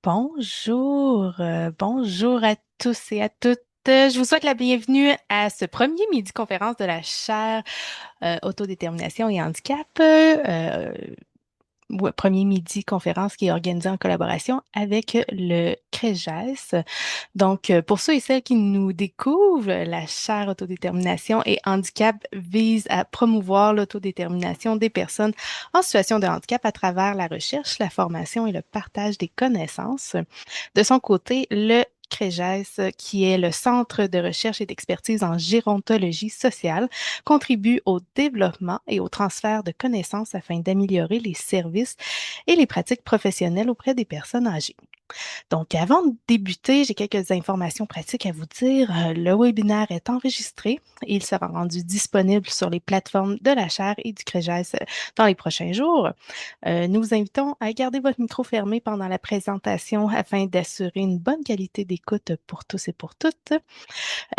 Bonjour à tous et à toutes. Je vous souhaite la bienvenue à ce premier midi-conférence de la chaire Autodétermination et handicap. Premier midi-conférence qui est organisé en collaboration avec le CREJAS. Donc, pour ceux et celles qui nous découvrent, la chaire Autodétermination et handicap vise à promouvoir l'autodétermination des personnes en situation de handicap à travers la recherche, la formation et le partage des connaissances. De son côté, le CREJES, qui est le Centre de recherche et d'expertise en gérontologie sociale, contribue au développement et au transfert de connaissances afin d'améliorer les services et les pratiques professionnelles auprès des personnes âgées. Donc, avant de débuter, j'ai quelques informations pratiques à vous dire. Le webinaire est enregistré et il sera rendu disponible sur les plateformes de la chaire et du CREJES dans les prochains jours. Nous vous invitons à garder votre micro fermé pendant la présentation afin d'assurer une bonne qualité d'écoute pour tous et pour toutes.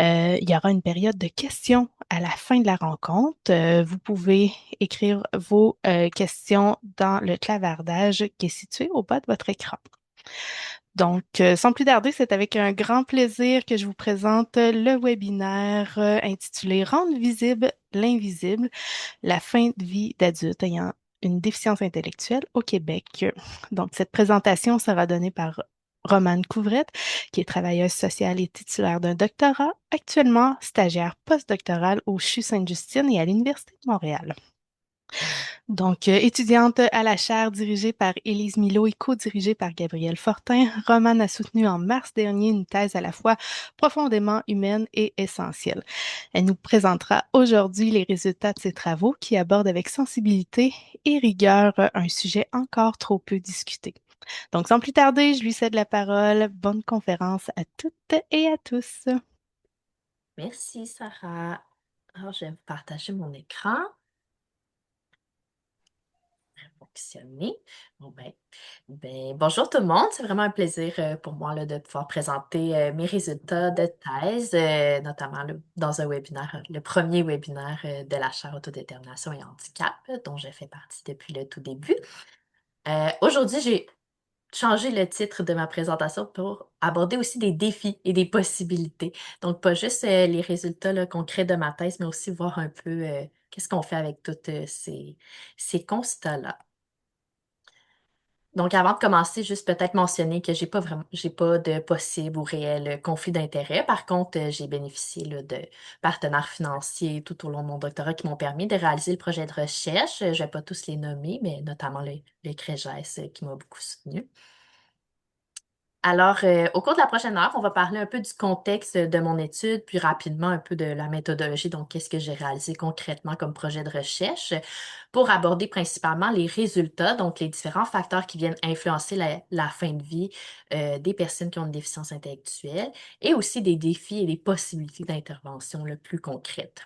Il y aura une période de questions à la fin de la rencontre. Vous pouvez écrire vos questions dans le clavardage qui est situé au bas de votre écran. Donc, sans plus tarder, c'est avec un grand plaisir que je vous présente le webinaire intitulé Rendre visible l'invisible, la fin de vie d'adultes ayant une déficience intellectuelle au Québec. Donc, cette présentation sera donnée par Romane Couvrette, qui est travailleuse sociale et titulaire d'un doctorat, actuellement stagiaire postdoctorale au CHU Sainte-Justine et à l'Université de Montréal. Donc, étudiante à la chaire dirigée par Élise Milot et co-dirigée par Gabrielle Fortin, Romane a soutenu en mars dernier une thèse à la fois profondément humaine et essentielle. Elle nous présentera aujourd'hui les résultats de ses travaux qui abordent avec sensibilité et rigueur un sujet encore trop peu discuté. Donc, sans plus tarder, je lui cède la parole. Bonne conférence à toutes et à tous. Merci, Sarah. Alors, je vais vous partager mon écran. Ça va fonctionner. Bon, bonjour tout le monde. C'est vraiment un plaisir pour moi là, de pouvoir présenter mes résultats de thèse, notamment dans un webinaire, le premier webinaire de la chaire Autodétermination et handicap, dont j'ai fait partie depuis le tout début. Aujourd'hui, j'ai changer le titre de ma présentation pour aborder aussi des défis et des possibilités. Donc, pas juste les résultats là, concrets de ma thèse, mais aussi voir un peu qu'est-ce qu'on fait avec tous ces constats-là. Donc, avant de commencer, juste peut-être mentionner que j'ai pas de possible ou réel conflit d'intérêt. Par contre, j'ai bénéficié là, de partenaires financiers tout au long de mon doctorat qui m'ont permis de réaliser le projet de recherche. Je vais pas tous les nommer, mais notamment le CREJES qui m'a beaucoup soutenu. Alors, au cours de la prochaine heure, on va parler un peu du contexte de mon étude, puis rapidement un peu de la méthodologie, donc qu'est-ce que j'ai réalisé concrètement comme projet de recherche, pour aborder principalement les résultats, donc les différents facteurs qui viennent influencer la fin de vie des personnes qui ont une déficience intellectuelle, et aussi des défis et des possibilités d'intervention le plus concrètes.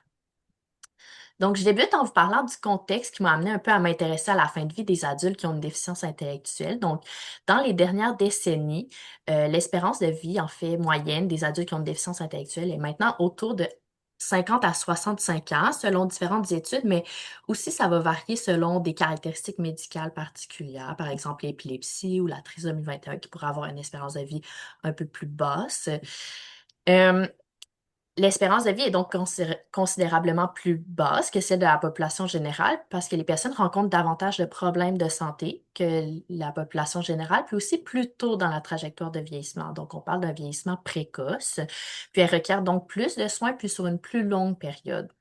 Donc, je débute en vous parlant du contexte qui m'a amené un peu à m'intéresser à la fin de vie des adultes qui ont une déficience intellectuelle. Donc, dans les dernières décennies, l'espérance de vie, en fait, moyenne des adultes qui ont une déficience intellectuelle est maintenant autour de 50 à 65 ans, selon différentes études, mais aussi ça va varier selon des caractéristiques médicales particulières, par exemple l'épilepsie ou la trisomie 21 qui pourrait avoir une espérance de vie un peu plus basse. Euh, L'espérance de vie est donc considérablement plus basse que celle de la population générale parce que les personnes rencontrent davantage de problèmes de santé que la population générale, puis aussi plus tôt dans la trajectoire de vieillissement. Donc, on parle d'un vieillissement précoce, puis elles requièrent donc plus de soins, puis sur une plus longue période.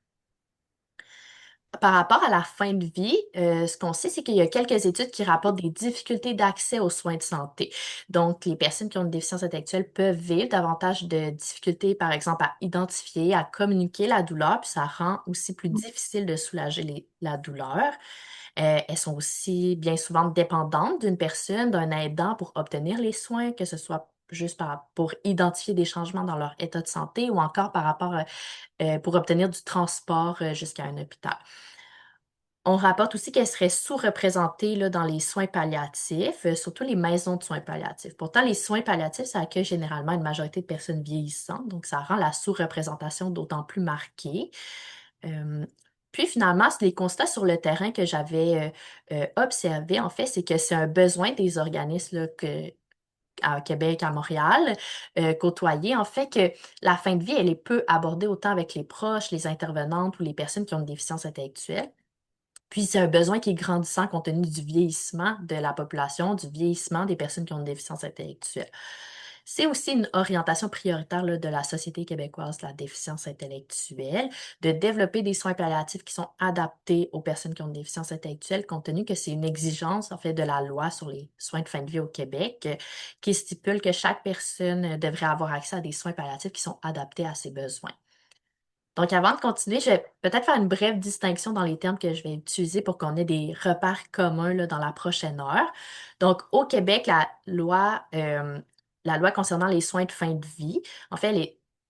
Par rapport à la fin de vie, ce qu'on sait, c'est qu'il y a quelques études qui rapportent des difficultés d'accès aux soins de santé. Donc, les personnes qui ont une déficience intellectuelle peuvent vivre davantage de difficultés, par exemple, à identifier, à communiquer la douleur, puis ça rend aussi plus difficile de soulager la douleur. Elles sont aussi bien souvent dépendantes d'une personne, d'un aidant pour obtenir les soins, que ce soit juste pour identifier des changements dans leur état de santé ou encore par rapport pour obtenir du transport jusqu'à un hôpital. On rapporte aussi qu'elle serait sous-représentée là, dans les soins palliatifs, surtout les maisons de soins palliatifs. Pourtant, les soins palliatifs, ça accueille généralement une majorité de personnes vieillissantes, donc ça rend la sous-représentation d'autant plus marquée. Euh, Puis finalement, les constats sur le terrain que j'avais observés, en fait, c'est que c'est un besoin des organismes là, à Québec, à Montréal, côtoyé, en fait que la fin de vie, elle est peu abordée autant avec les proches, les intervenantes ou les personnes qui ont une déficience intellectuelle. Puis c'est un besoin qui est grandissant compte tenu du vieillissement de la population, du vieillissement des personnes qui ont une déficience intellectuelle. C'est aussi une orientation prioritaire là, de la Société québécoise de la déficience intellectuelle, de développer des soins palliatifs qui sont adaptés aux personnes qui ont une déficience intellectuelle, compte tenu que c'est une exigence en fait de la loi sur les soins de fin de vie au Québec, qui stipule que chaque personne devrait avoir accès à des soins palliatifs qui sont adaptés à ses besoins. Donc, avant de continuer, je vais peut-être faire une brève distinction dans les termes que je vais utiliser pour qu'on ait des repères communs là, dans la prochaine heure. Donc, au Québec, la loi concernant les soins de fin de vie, en fait,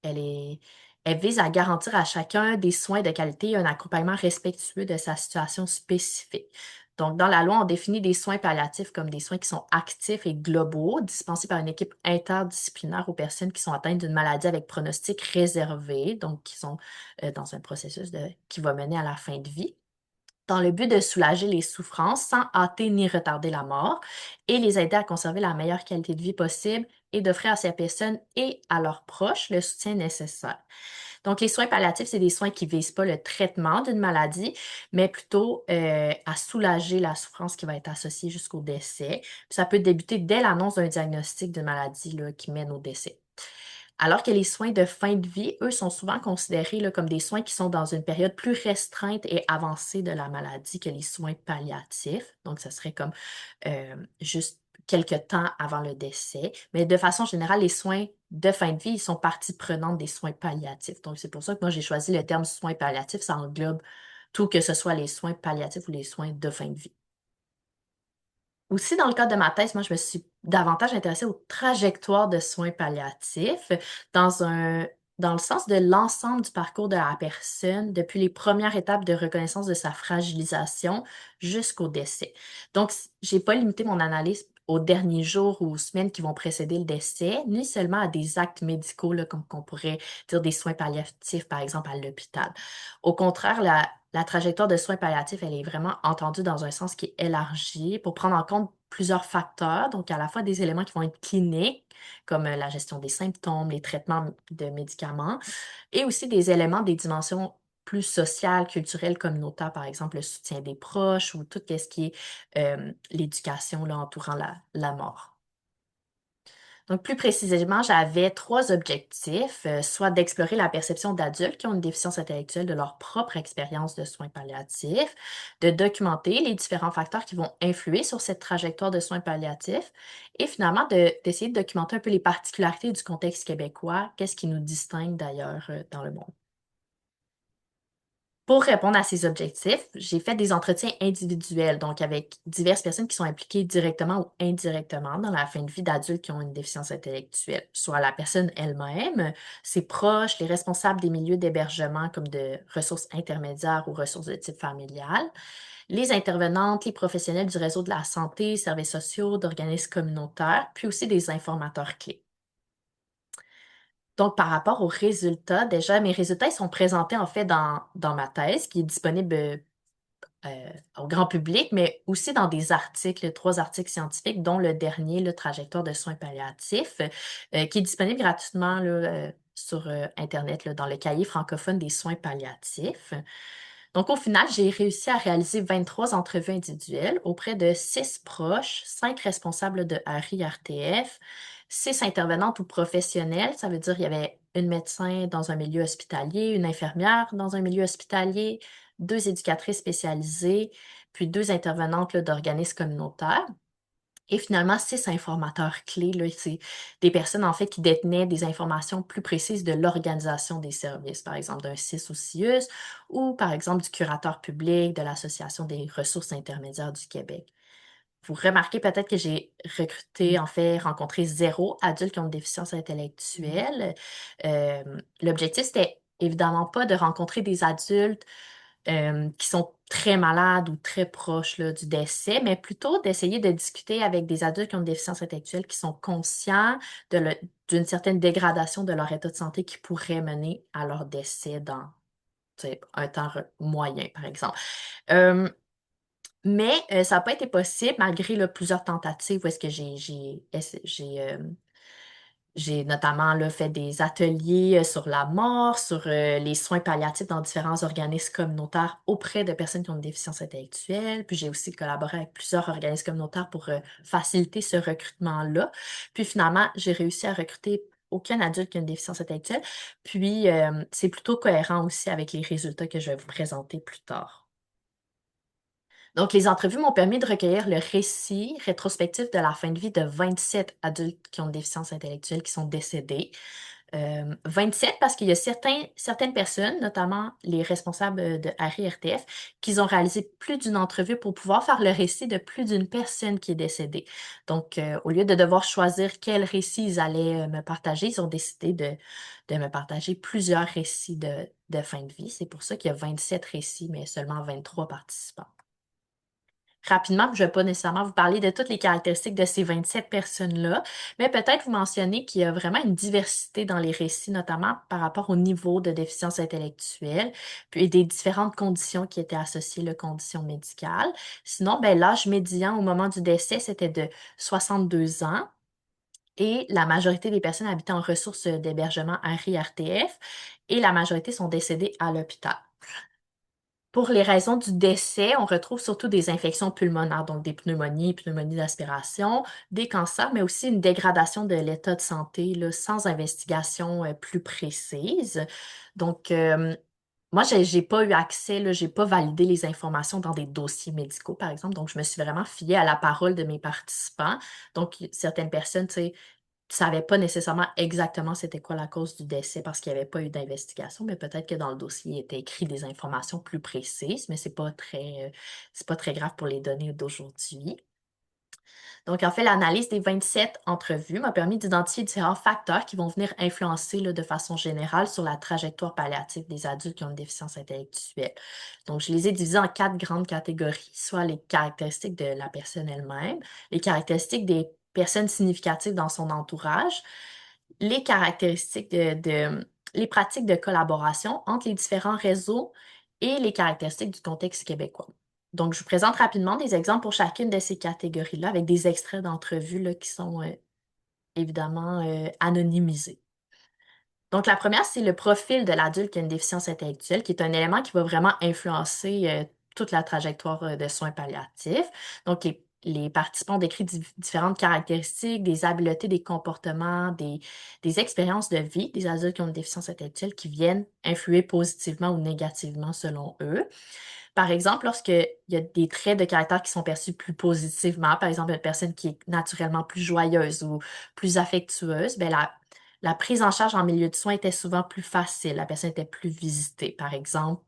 elle est- elle vise à garantir à chacun des soins de qualité et un accompagnement respectueux de sa situation spécifique. Donc, dans la loi, on définit des soins palliatifs comme des soins qui sont actifs et globaux, dispensés par une équipe interdisciplinaire aux personnes qui sont atteintes d'une maladie avec pronostic réservé, donc qui sont dans un processus qui va mener à la fin de vie, dans le but de soulager les souffrances sans hâter ni retarder la mort et les aider à conserver la meilleure qualité de vie possible et d'offrir à ces personnes et à leurs proches le soutien nécessaire. Donc, les soins palliatifs, c'est des soins qui ne visent pas le traitement d'une maladie, mais plutôt à soulager la souffrance qui va être associée jusqu'au décès. Puis ça peut débuter dès l'annonce d'un diagnostic d'une maladie là, qui mène au décès. Alors que les soins de fin de vie, eux, sont souvent considérés là, comme des soins qui sont dans une période plus restreinte et avancée de la maladie que les soins palliatifs. Donc, ce serait comme juste quelques temps avant le décès. Mais de façon générale, les soins de fin de vie, ils sont partie prenante des soins palliatifs. Donc, c'est pour ça que moi, j'ai choisi le terme soins palliatifs. Ça englobe tout, que ce soit les soins palliatifs ou les soins de fin de vie. Aussi, dans le cadre de ma thèse, moi, je me suis davantage intéressée aux trajectoires de soins palliatifs dans dans le sens de l'ensemble du parcours de la personne, depuis les premières étapes de reconnaissance de sa fragilisation jusqu'au décès. Donc, j'ai pas limité mon analyse aux derniers jours ou semaines qui vont précéder le décès, ni seulement à des actes médicaux, là, comme qu'on pourrait dire des soins palliatifs, par exemple, à l'hôpital. Au contraire, la trajectoire de soins palliatifs, elle est vraiment entendue dans un sens qui est élargi pour prendre en compte plusieurs facteurs, donc à la fois des éléments qui vont être cliniques, comme la gestion des symptômes, les traitements de médicaments, et aussi des éléments des dimensions plus sociales, culturelles, communautaires, par exemple le soutien des proches ou tout ce qui est l'éducation là, entourant la mort. Donc, plus précisément, j'avais trois objectifs, soit d'explorer la perception d'adultes qui ont une déficience intellectuelle de leur propre expérience de soins palliatifs, de documenter les différents facteurs qui vont influer sur cette trajectoire de soins palliatifs, et finalement d'essayer de documenter un peu les particularités du contexte québécois, qu'est-ce qui nous distingue d'ailleurs dans le monde. Pour répondre à ces objectifs, j'ai fait des entretiens individuels, donc avec diverses personnes qui sont impliquées directement ou indirectement dans la fin de vie d'adultes qui ont une déficience intellectuelle, soit la personne elle-même, ses proches, les responsables des milieux d'hébergement comme de ressources intermédiaires ou ressources de type familial, les intervenantes, les professionnels du réseau de la santé, services sociaux, d'organismes communautaires, puis aussi des informateurs clés. Donc, par rapport aux résultats, déjà, mes résultats ils sont présentés en fait dans ma thèse qui est disponible au grand public, mais aussi dans des articles, trois articles scientifiques, dont le dernier, le Trajectoire de soins palliatifs, qui est disponible gratuitement là, sur Internet là, dans le cahier francophone des soins palliatifs. Donc, au final, j'ai réussi à réaliser 23 entrevues individuelles auprès de 6 proches, 5 responsables de RI-RTF, 6 intervenantes ou professionnelles. Ça veut dire qu'il y avait une médecin dans un milieu hospitalier, une infirmière dans un milieu hospitalier, 2 éducatrices spécialisées, puis 2 intervenantes là, d'organismes communautaires. Et finalement, 6 informateurs clés, là, c'est des personnes en fait qui détenaient des informations plus précises de l'organisation des services, par exemple d'un CIS ou CIUS, ou par exemple du curateur public de l'Association des ressources intermédiaires du Québec. Vous remarquez peut-être que j'ai recruté, en fait, rencontré 0 adulte qui ont une déficience intellectuelle. Euh, L'objectif, c'était évidemment pas de rencontrer des adultes qui sont très malades ou très proches là, du décès, mais plutôt d'essayer de discuter avec des adultes qui ont une déficience intellectuelle qui sont conscients d'une certaine dégradation de leur état de santé qui pourrait mener à leur décès dans tu sais, un temps moyen, par exemple. Euh, Mais ça n'a pas été possible malgré là, plusieurs tentatives où est-ce que j'ai notamment là, fait des ateliers sur la mort, sur les soins palliatifs dans différents organismes communautaires auprès de personnes qui ont une déficience intellectuelle. Puis j'ai aussi collaboré avec plusieurs organismes communautaires pour faciliter ce recrutement-là. Puis finalement, j'ai réussi à recruter aucun adulte qui a une déficience intellectuelle. Puis c'est plutôt cohérent aussi avec les résultats que je vais vous présenter plus tard. Donc, les entrevues m'ont permis de recueillir le récit rétrospectif de la fin de vie de 27 adultes qui ont une déficience intellectuelle qui sont décédés. 27 parce qu'il y a certaines personnes, notamment les responsables de Harry RTF, qui ont réalisé plus d'une entrevue pour pouvoir faire le récit de plus d'une personne qui est décédée. Donc, au lieu de devoir choisir quel récit ils allaient me partager, ils ont décidé de me partager plusieurs récits de fin de vie. C'est pour ça qu'il y a 27 récits, mais seulement 23 participants. Rapidement, je ne vais pas nécessairement vous parler de toutes les caractéristiques de ces 27 personnes-là, mais peut-être vous mentionner qu'il y a vraiment une diversité dans les récits, notamment par rapport au niveau de déficience intellectuelle, puis des différentes conditions qui étaient associées, les conditions médicales. Sinon, ben, l'âge médian au moment du décès, c'était de 62 ans. Et la majorité des personnes habitant en ressources d'hébergement RIRTF et la majorité sont décédées à l'hôpital. Pour les raisons du décès, on retrouve surtout des infections pulmonaires, donc des pneumonies, pneumonies d'aspiration, des cancers, mais aussi une dégradation de l'état de santé là, sans investigation plus précise. Donc, moi, j'ai pas eu accès, là, j'ai pas validé les informations dans des dossiers médicaux, par exemple. Donc, je me suis vraiment fiée à la parole de mes participants. Donc, certaines personnes, tu sais, savais pas nécessairement exactement c'était quoi la cause du décès parce qu'il n'y avait pas eu d'investigation, mais peut-être que dans le dossier, il était écrit des informations plus précises, mais c'est pas très grave pour les données d'aujourd'hui. Donc, en fait, l'analyse des 27 entrevues m'a permis d'identifier différents facteurs qui vont venir influencer là, de façon générale sur la trajectoire palliative des adultes qui ont une déficience intellectuelle. Donc, je les ai divisés en 4 grandes catégories, soit les caractéristiques de la personne elle-même, les caractéristiques des personnes significatives dans son entourage, les caractéristiques les pratiques de collaboration entre les différents réseaux et les caractéristiques du contexte québécois. Donc, je vous présente rapidement des exemples pour chacune de ces catégories-là avec des extraits d'entrevues là, qui sont évidemment anonymisés. Donc, la première, c'est le profil de l'adulte qui a une déficience intellectuelle, qui est un élément qui va vraiment influencer toute la trajectoire de soins palliatifs. Donc, les participants ont décrit différentes caractéristiques, des habiletés, des comportements, des expériences de vie des adultes qui ont une déficience intellectuelle qui viennent influer positivement ou négativement selon eux. Par exemple, lorsqu'il y a des traits de caractère qui sont perçus plus positivement, par exemple, une personne qui est naturellement plus joyeuse ou plus affectueuse, ben la prise en charge en milieu de soins était souvent plus facile. La personne était plus visitée. Par exemple,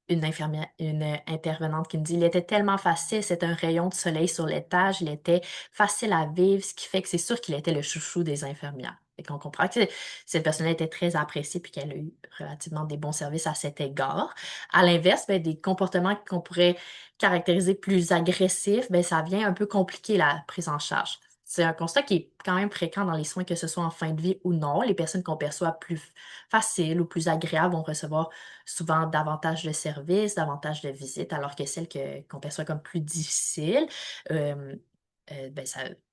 une infirmière, une intervenante qui me dit, il était tellement facile, c'est un rayon de soleil sur l'étage, il était facile à vivre, ce qui fait que c'est sûr qu'il était le chouchou des infirmières. Et qu'on comprend que cette personne était très appréciée puis qu'elle a eu relativement des bons services à cet égard. À l'inverse, ben, des comportements qu'on pourrait caractériser plus agressifs, ben, ça vient un peu compliquer la prise en charge. C'est un constat qui est quand même fréquent dans les soins, que ce soit en fin de vie ou non. Les personnes qu'on perçoit plus faciles ou plus agréables vont recevoir souvent davantage de services, davantage de visites, alors que celles qu'on perçoit comme plus difficiles, euh, ben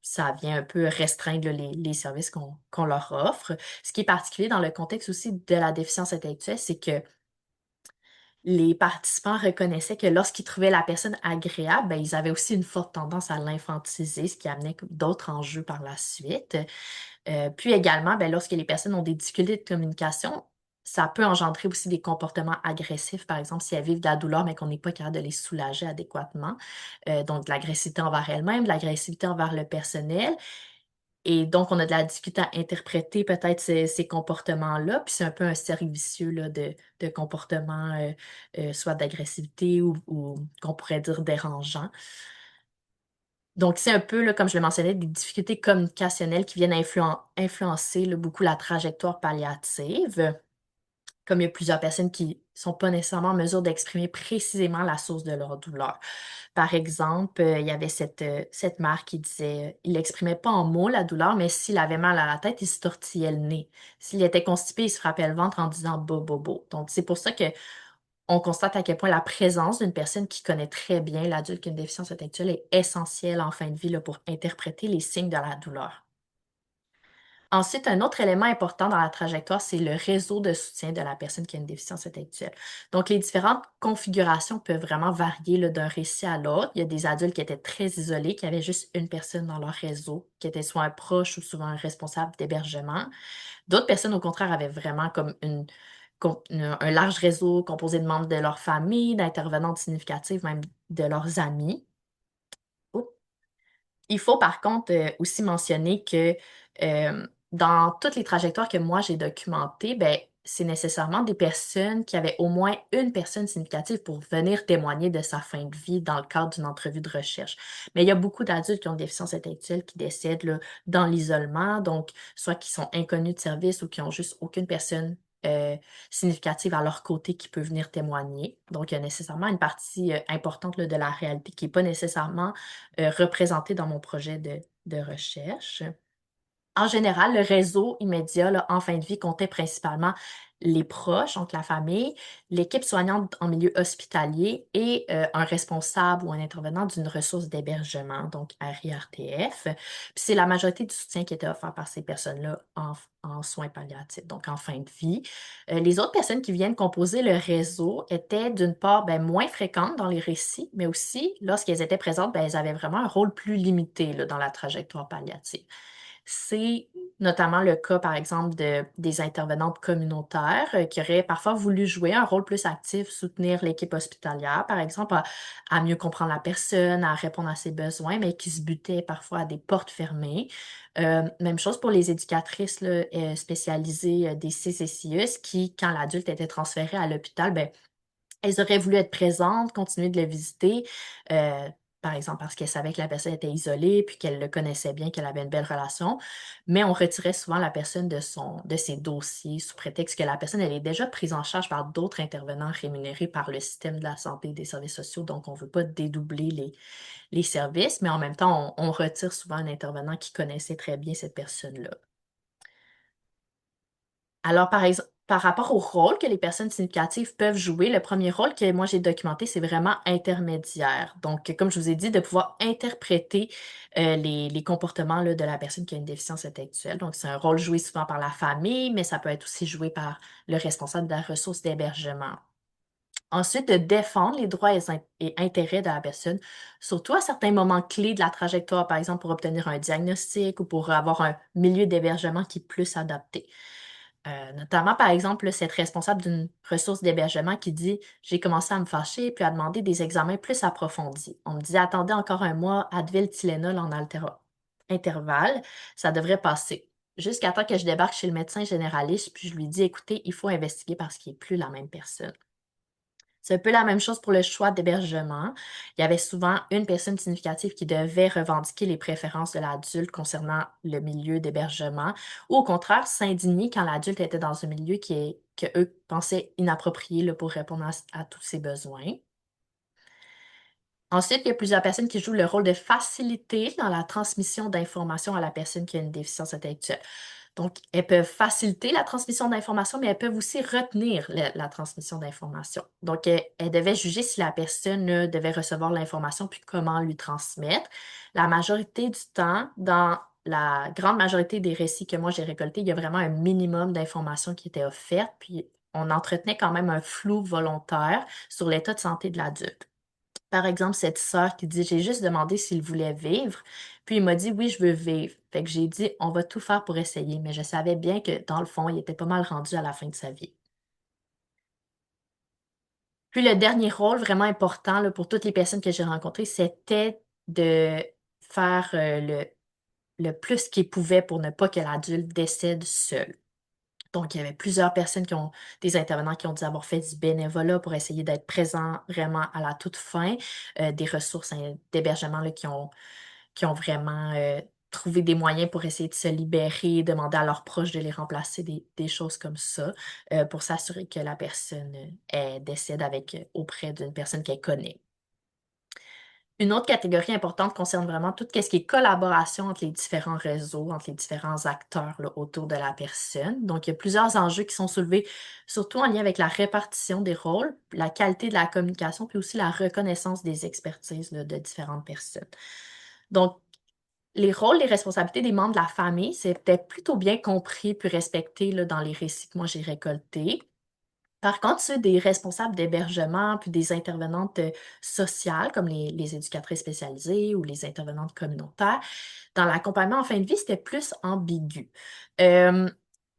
ça vient un peu restreindre là, les services qu'on leur offre. Ce qui est particulier dans le contexte aussi de la déficience intellectuelle, c'est que les participants reconnaissaient que lorsqu'ils trouvaient la personne agréable, ben, ils avaient aussi une forte tendance à l'infantiliser, ce qui amenait d'autres enjeux par la suite. Puis également, ben, lorsque les personnes ont des difficultés de communication, ça peut engendrer aussi des comportements agressifs, par exemple, si elles vivent de la douleur, mais qu'on n'est pas capable de les soulager adéquatement. Donc, de l'agressivité envers elles-mêmes, de l'agressivité envers le personnel. Et donc, on a de la difficulté à interpréter peut-être ces comportements-là. Puis c'est un peu un cercle vicieux là, de comportements, soit d'agressivité ou qu'on pourrait dire dérangeants. Donc, c'est un peu, là, comme je le mentionnais, des difficultés communicationnelles qui viennent influencer là, beaucoup la trajectoire palliative. Comme il y a plusieurs personnes qui sont pas nécessairement en mesure d'exprimer précisément la source de leur douleur. Par exemple, il y avait cette mère qui disait, il n'exprimait pas en mots la douleur, mais s'il avait mal à la tête, il se tortillait le nez. S'il était constipé, il se frappait le ventre en disant bobo. Donc, c'est pour ça que on constate à quel point la présence d'une personne qui connaît très bien l'adulte qui a une déficience intellectuelle est essentielle en fin de vie là, pour interpréter les signes de la douleur. Ensuite, un autre élément important dans la trajectoire, c'est le réseau de soutien de la personne qui a une déficience intellectuelle. Donc, les différentes configurations peuvent vraiment varier là, d'un récit à l'autre. Il y a des adultes qui étaient très isolés, qui avaient juste une personne dans leur réseau, qui était soit un proche ou souvent un responsable d'hébergement. D'autres personnes, au contraire, avaient vraiment comme un large réseau composé de membres de leur famille, d'intervenantes significatives, même de leurs amis. Il faut par contre aussi mentionner que dans toutes les trajectoires que moi j'ai documentées, ben, c'est nécessairement des personnes qui avaient au moins une personne significative pour venir témoigner de sa fin de vie dans le cadre d'une entrevue de recherche. Mais il y a beaucoup d'adultes qui ont des déficiences intellectuelles qui décèdent là, dans l'isolement, donc soit qui sont inconnus de service ou qui ont juste aucune personne euh, significative à leur côté qui peut venir témoigner. Donc, il y a nécessairement une partie importante là, de la réalité qui n'est pas nécessairement représentée dans mon projet de recherche. En général, le réseau immédiat là, en fin de vie comptait principalement les proches, donc la famille, l'équipe soignante en milieu hospitalier et un responsable ou un intervenant d'une ressource d'hébergement, donc RIRTF. Puis c'est la majorité du soutien qui était offert par ces personnes-là en soins palliatifs, donc en fin de vie. Les autres personnes qui viennent composer le réseau étaient d'une part ben, moins fréquentes dans les récits, mais aussi, lorsqu'elles étaient présentes, ben, elles avaient vraiment un rôle plus limité là, dans la trajectoire palliative. C'est notamment le cas, par exemple, des intervenantes communautaires qui auraient parfois voulu jouer un rôle plus actif, soutenir l'équipe hospitalière, par exemple, à mieux comprendre la personne, à répondre à ses besoins, mais qui se butaient parfois à des portes fermées. Même chose pour les éducatrices là, spécialisées des CCCIUS qui, quand l'adulte était transféré à l'hôpital, ben, elles auraient voulu être présentes, continuer de le visiter, euh, par exemple parce qu'elles savaient que la personne était isolée, puis qu'elle le connaissait bien, qu'elle avait une belle relation, mais on retirait souvent la personne de ses dossiers sous prétexte que la personne, elle est déjà prise en charge par d'autres intervenants rémunérés par le système de la santé et des services sociaux, donc on ne veut pas dédoubler les services, mais en même temps, on retire souvent un intervenant qui connaissait très bien cette personne-là. Alors, par exemple, par rapport au rôle que les personnes significatives peuvent jouer, le premier rôle que moi j'ai documenté, c'est vraiment intermédiaire. Donc, comme je vous ai dit, de pouvoir interpréter les comportements là, de la personne qui a une déficience intellectuelle. Donc, c'est un rôle joué souvent par la famille, mais ça peut être aussi joué par le responsable de la ressource d'hébergement. Ensuite, de défendre les droits et intérêts de la personne, surtout à certains moments clés de la trajectoire, par exemple pour obtenir un diagnostic ou pour avoir un milieu d'hébergement qui est plus adapté. Notamment, par exemple, cette responsable d'une ressource d'hébergement qui dit: j'ai commencé à me fâcher puis à demander des examens plus approfondis. On me disait: attendez encore un mois, Advil, Tylenol en intervalle, ça devrait passer. Jusqu'à temps que je débarque chez le médecin généraliste, puis je lui dis: écoutez, il faut investiguer parce qu'il n'est plus la même personne. C'est un peu la même chose pour le choix d'hébergement. Il y avait souvent une personne significative qui devait revendiquer les préférences de l'adulte concernant le milieu d'hébergement ou au contraire s'indigner quand l'adulte était dans un milieu que eux pensaient inapproprié là, pour répondre à tous ses besoins. Ensuite, il y a plusieurs personnes qui jouent le rôle de faciliter dans la transmission d'informations à la personne qui a une déficience intellectuelle. Donc, elles peuvent faciliter la transmission d'informations, mais elles peuvent aussi retenir la transmission d'informations. Donc, elles devaient juger si la personne devait recevoir l'information puis comment lui transmettre. La majorité du temps, dans la grande majorité des récits que moi j'ai récoltés, il y a vraiment un minimum d'informations qui étaient offertes, puis on entretenait quand même un flou volontaire sur l'état de santé de l'adulte. Par exemple, cette sœur qui dit: j'ai juste demandé s'il voulait vivre, puis il m'a dit: oui, je veux vivre. Fait que j'ai dit: on va tout faire pour essayer, mais je savais bien que dans le fond, il était pas mal rendu à la fin de sa vie. Puis le dernier rôle vraiment important là, pour toutes les personnes que j'ai rencontrées, c'était de faire le plus qu'ils pouvaient pour ne pas que l'adulte décède seul. Donc, il y avait plusieurs personnes des intervenants qui ont dit avoir fait du bénévolat pour essayer d'être présents vraiment à la toute fin, des ressources d'hébergement là, qui ont vraiment trouvé des moyens pour essayer de se libérer, demander à leurs proches de les remplacer, des choses comme ça, pour s'assurer que la personne décède auprès d'une personne qu'elle connaît. Une autre catégorie importante concerne vraiment tout ce qui est collaboration entre les différents réseaux, entre les différents acteurs là, autour de la personne. Donc, il y a plusieurs enjeux qui sont soulevés, surtout en lien avec la répartition des rôles, la qualité de la communication, puis aussi la reconnaissance des expertises là, de différentes personnes. Donc, les rôles, les responsabilités des membres de la famille, c'était plutôt bien compris puis respecté là, dans les récits que moi j'ai récoltés. Par contre, ceux des responsables d'hébergement, puis des intervenantes, sociales, comme les éducatrices spécialisées ou les intervenantes communautaires, dans l'accompagnement en fin de vie, c'était plus ambigu. Hem,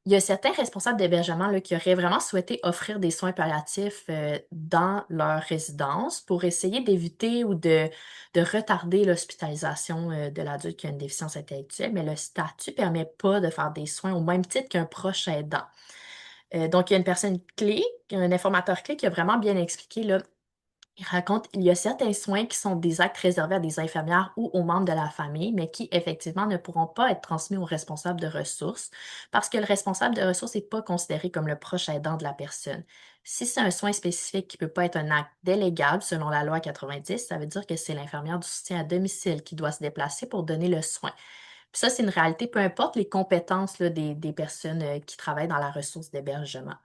il y a certains responsables d'hébergement, là, qui auraient vraiment souhaité offrir des soins palliatifs, dans leur résidence pour essayer d'éviter ou de retarder l'hospitalisation, de l'adulte qui a une déficience intellectuelle, mais le statut permet pas de faire des soins au même titre qu'un proche aidant. Donc il y a une personne clé, un informateur clé qui a vraiment bien expliqué, là, il raconte: «Il y a certains soins qui sont des actes réservés à des infirmières ou aux membres de la famille, mais qui effectivement ne pourront pas être transmis au responsable de ressources, parce que le responsable de ressources n'est pas considéré comme le proche aidant de la personne. Si c'est un soin spécifique qui peut pas être un acte délégable selon la loi 90, ça veut dire que c'est l'infirmière du soutien à domicile qui doit se déplacer pour donner le soin». Puis ça, c'est une réalité, peu importe les compétences là, des personnes, qui travaillent dans la ressource d'hébergement.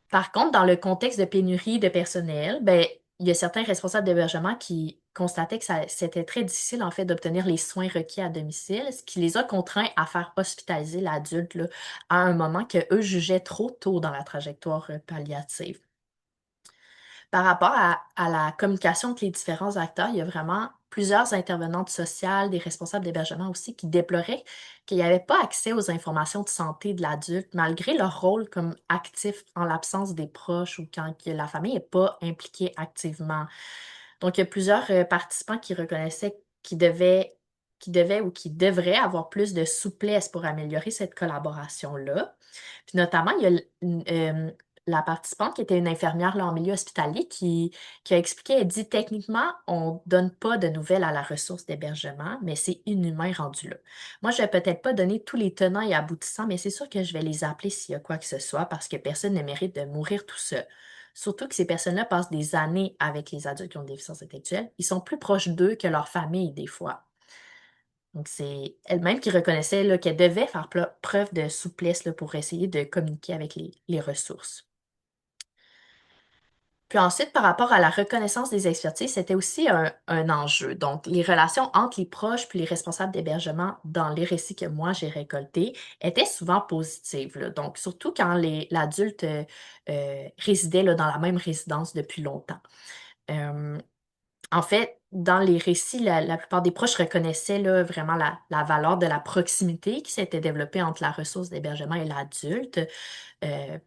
Par contre, dans le contexte de pénurie de personnel, ben, il y a certains responsables d'hébergement qui constataient que c'était très difficile, en fait, d'obtenir les soins requis à domicile, ce qui les a contraints à faire hospitaliser l'adulte, là, à un moment que eux jugeaient trop tôt dans la trajectoire, palliative. Par rapport à la communication entre les différents acteurs, il y a vraiment plusieurs intervenantes sociales, des responsables d'hébergement aussi, qui déploraient qu'il n'y avait pas accès aux informations de santé de l'adulte, malgré leur rôle comme actif en l'absence des proches ou quand que la famille n'est pas impliquée activement. Donc, il y a plusieurs participants qui reconnaissaient qu'ils devaient ou qui devraient avoir plus de souplesse pour améliorer cette collaboration-là. Puis notamment, il y a la participante qui était une infirmière là, en milieu hospitalier qui a expliqué, elle dit: «Techniquement, on donne pas de nouvelles à la ressource d'hébergement, mais c'est inhumain rendu là. Moi, je vais peut-être pas donner tous les tenants et aboutissants, mais c'est sûr que je vais les appeler s'il y a quoi que ce soit parce que personne ne mérite de mourir tout seul». Surtout que ces personnes-là passent des années avec les adultes qui ont des déficiences intellectuelles. Ils sont plus proches d'eux que leur famille, des fois. Donc, c'est elle-même qui reconnaissait là, qu'elle devait faire preuve de souplesse là, pour essayer de communiquer avec les ressources. Puis ensuite, par rapport à la reconnaissance des expertises, c'était aussi un enjeu. Donc, les relations entre les proches puis les responsables d'hébergement dans les récits que moi j'ai récoltés étaient souvent positives, là. Donc, surtout quand l'adulte résidait là, dans la même résidence depuis longtemps. Euh, En fait, dans les récits, la plupart des proches reconnaissaient là, vraiment la valeur de la proximité qui s'était développée entre la ressource d'hébergement et l'adulte,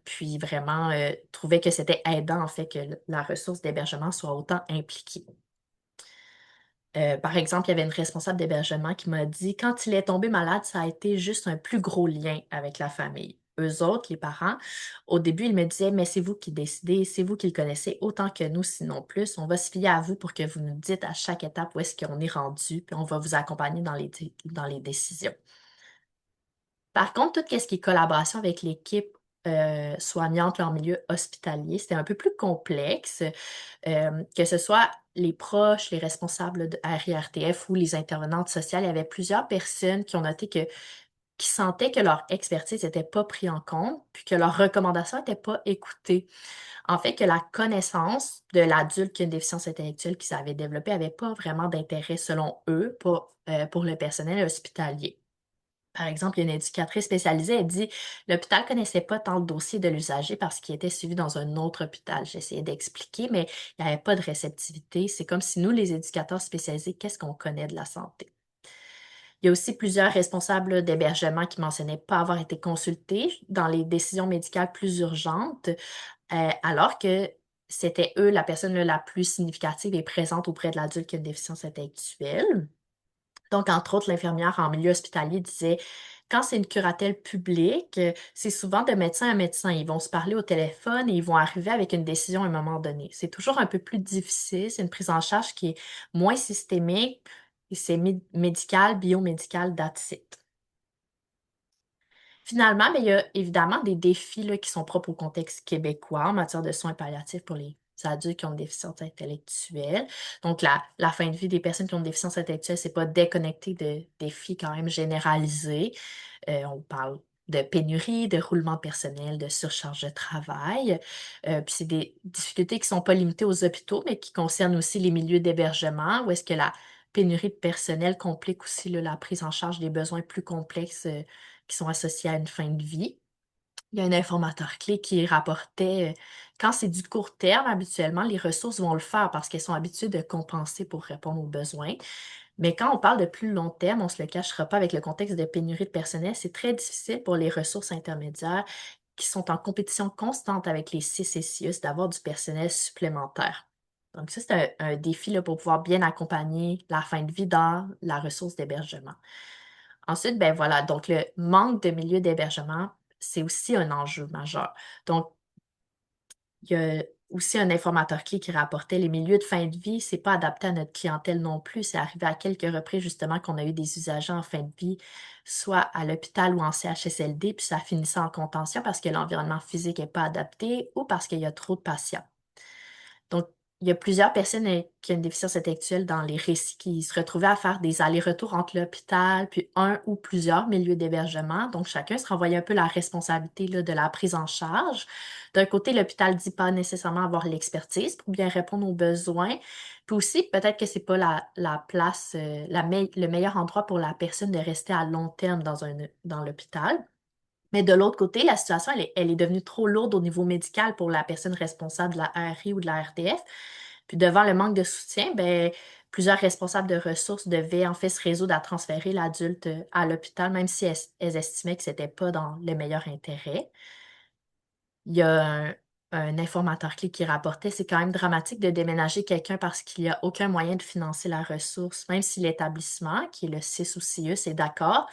puis vraiment trouvaient que c'était aidant en fait que la ressource d'hébergement soit autant impliquée. Par exemple, il y avait une responsable d'hébergement qui m'a dit: «Quand il est tombé malade, ça a été juste un plus gros lien avec la famille». Eux autres, les parents, au début, ils me disaient: «Mais c'est vous qui décidez, c'est vous qui le connaissez autant que nous, sinon plus. On va se fier à vous pour que vous nous dites à chaque étape où est-ce qu'on est rendu, puis on va vous accompagner dans les décisions». Par contre, tout ce qui est collaboration avec l'équipe, soignante là, en milieu hospitalier, c'était un peu plus complexe. Que ce soit les proches, les responsables de RIRTF ou les intervenantes sociales, il y avait plusieurs personnes qui ont noté qui sentaient que leur expertise n'était pas prise en compte, puis que leurs recommandations n'étaient pas écoutées. En fait, que la connaissance de l'adulte qui a une déficience intellectuelle qui s'avait développée n'avait pas vraiment d'intérêt selon eux pour le personnel hospitalier. Par exemple, il y a une éducatrice spécialisée, elle dit: «L'hôpital connaissait pas tant le dossier de l'usager parce qu'il était suivi dans un autre hôpital». J'essayais d'expliquer, mais il n'y avait pas de réceptivité. C'est comme si nous, les éducateurs spécialisés, qu'est-ce qu'on connaît de la santé? Il y a aussi plusieurs responsables là, d'hébergement qui mentionnaient pas avoir été consultés dans les décisions médicales plus urgentes, alors que c'était eux la personne là, la plus significative et présente auprès de l'adulte qui a une déficience intellectuelle. Donc, entre autres, l'infirmière en milieu hospitalier disait: «Quand c'est une curatelle publique, c'est souvent de médecin à médecin. Ils vont se parler au téléphone et ils vont arriver avec une décision à un moment donné. C'est toujours un peu plus difficile, c'est une prise en charge qui est moins systémique et c'est médical, biomédical, that's it». Finalement, mais il y a évidemment des défis là, qui sont propres au contexte québécois en matière de soins palliatifs pour les adultes qui ont une déficience intellectuelle. Donc, la fin de vie des personnes qui ont une déficience intellectuelle, c'est pas déconnecté de défis quand même généralisés. On parle de pénurie, de roulement personnel, de surcharge de travail. Puis c'est des difficultés qui sont pas limitées aux hôpitaux, mais qui concernent aussi les milieux d'hébergement, où est-ce que la pénurie de personnel complique aussi là, la prise en charge des besoins plus complexes qui sont associés à une fin de vie. Il y a un informateur clé qui rapportait, quand c'est du court terme, habituellement, les ressources vont le faire parce qu'elles sont habituées de compenser pour répondre aux besoins. Mais quand on parle de plus long terme, on ne se le cachera pas avec le contexte de pénurie de personnel, c'est très difficile pour les ressources intermédiaires qui sont en compétition constante avec les CIS et CIUS d'avoir du personnel supplémentaire. Donc ça, c'est un défi là, pour pouvoir bien accompagner la fin de vie dans la ressource d'hébergement. Ensuite, ben voilà, donc le manque de milieu d'hébergement, c'est aussi un enjeu majeur. Donc, il y a aussi un informateur clé qui rapportait les milieux de fin de vie, c'est pas adapté à notre clientèle non plus. C'est arrivé à quelques reprises justement qu'on a eu des usagers en fin de vie, soit à l'hôpital ou en CHSLD, puis ça finissait en contention parce que l'environnement physique n'est pas adapté ou parce qu'il y a trop de patients. Donc, il y a plusieurs personnes qui ont une déficience intellectuelle dans les récits qui se retrouvaient à faire des allers-retours entre l'hôpital, puis un ou plusieurs milieux d'hébergement. Donc, chacun se renvoyait un peu la responsabilité là, de la prise en charge. D'un côté, l'hôpital ne dit pas nécessairement avoir l'expertise pour bien répondre aux besoins. Puis aussi, peut-être que c'est pas la place, le meilleur endroit pour la personne de rester à long terme dans l'hôpital. Mais de l'autre côté, la situation, elle est devenue trop lourde au niveau médical pour la personne responsable de la ARI ou de la RDF. Puis devant le manque de soutien, ben, plusieurs responsables de ressources devaient en fait se résoudre à transférer l'adulte à l'hôpital, même si elles estimaient que ce n'était pas dans le meilleur intérêt. Il y a un informateur clé qui rapportait, c'est quand même dramatique de déménager quelqu'un parce qu'il n'y a aucun moyen de financer la ressource, même si l'établissement, qui est le CIS ou CIUS, est d'accord.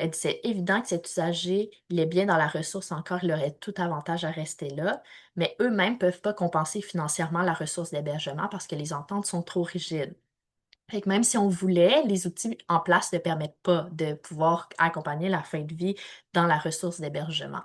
Elle dit, c'est évident que cet usager, il est bien dans la ressource encore, il aurait tout avantage à rester là, mais eux-mêmes ne peuvent pas compenser financièrement la ressource d'hébergement parce que les ententes sont trop rigides. Fait que même si on voulait, les outils en place ne permettent pas de pouvoir accompagner la fin de vie dans la ressource d'hébergement.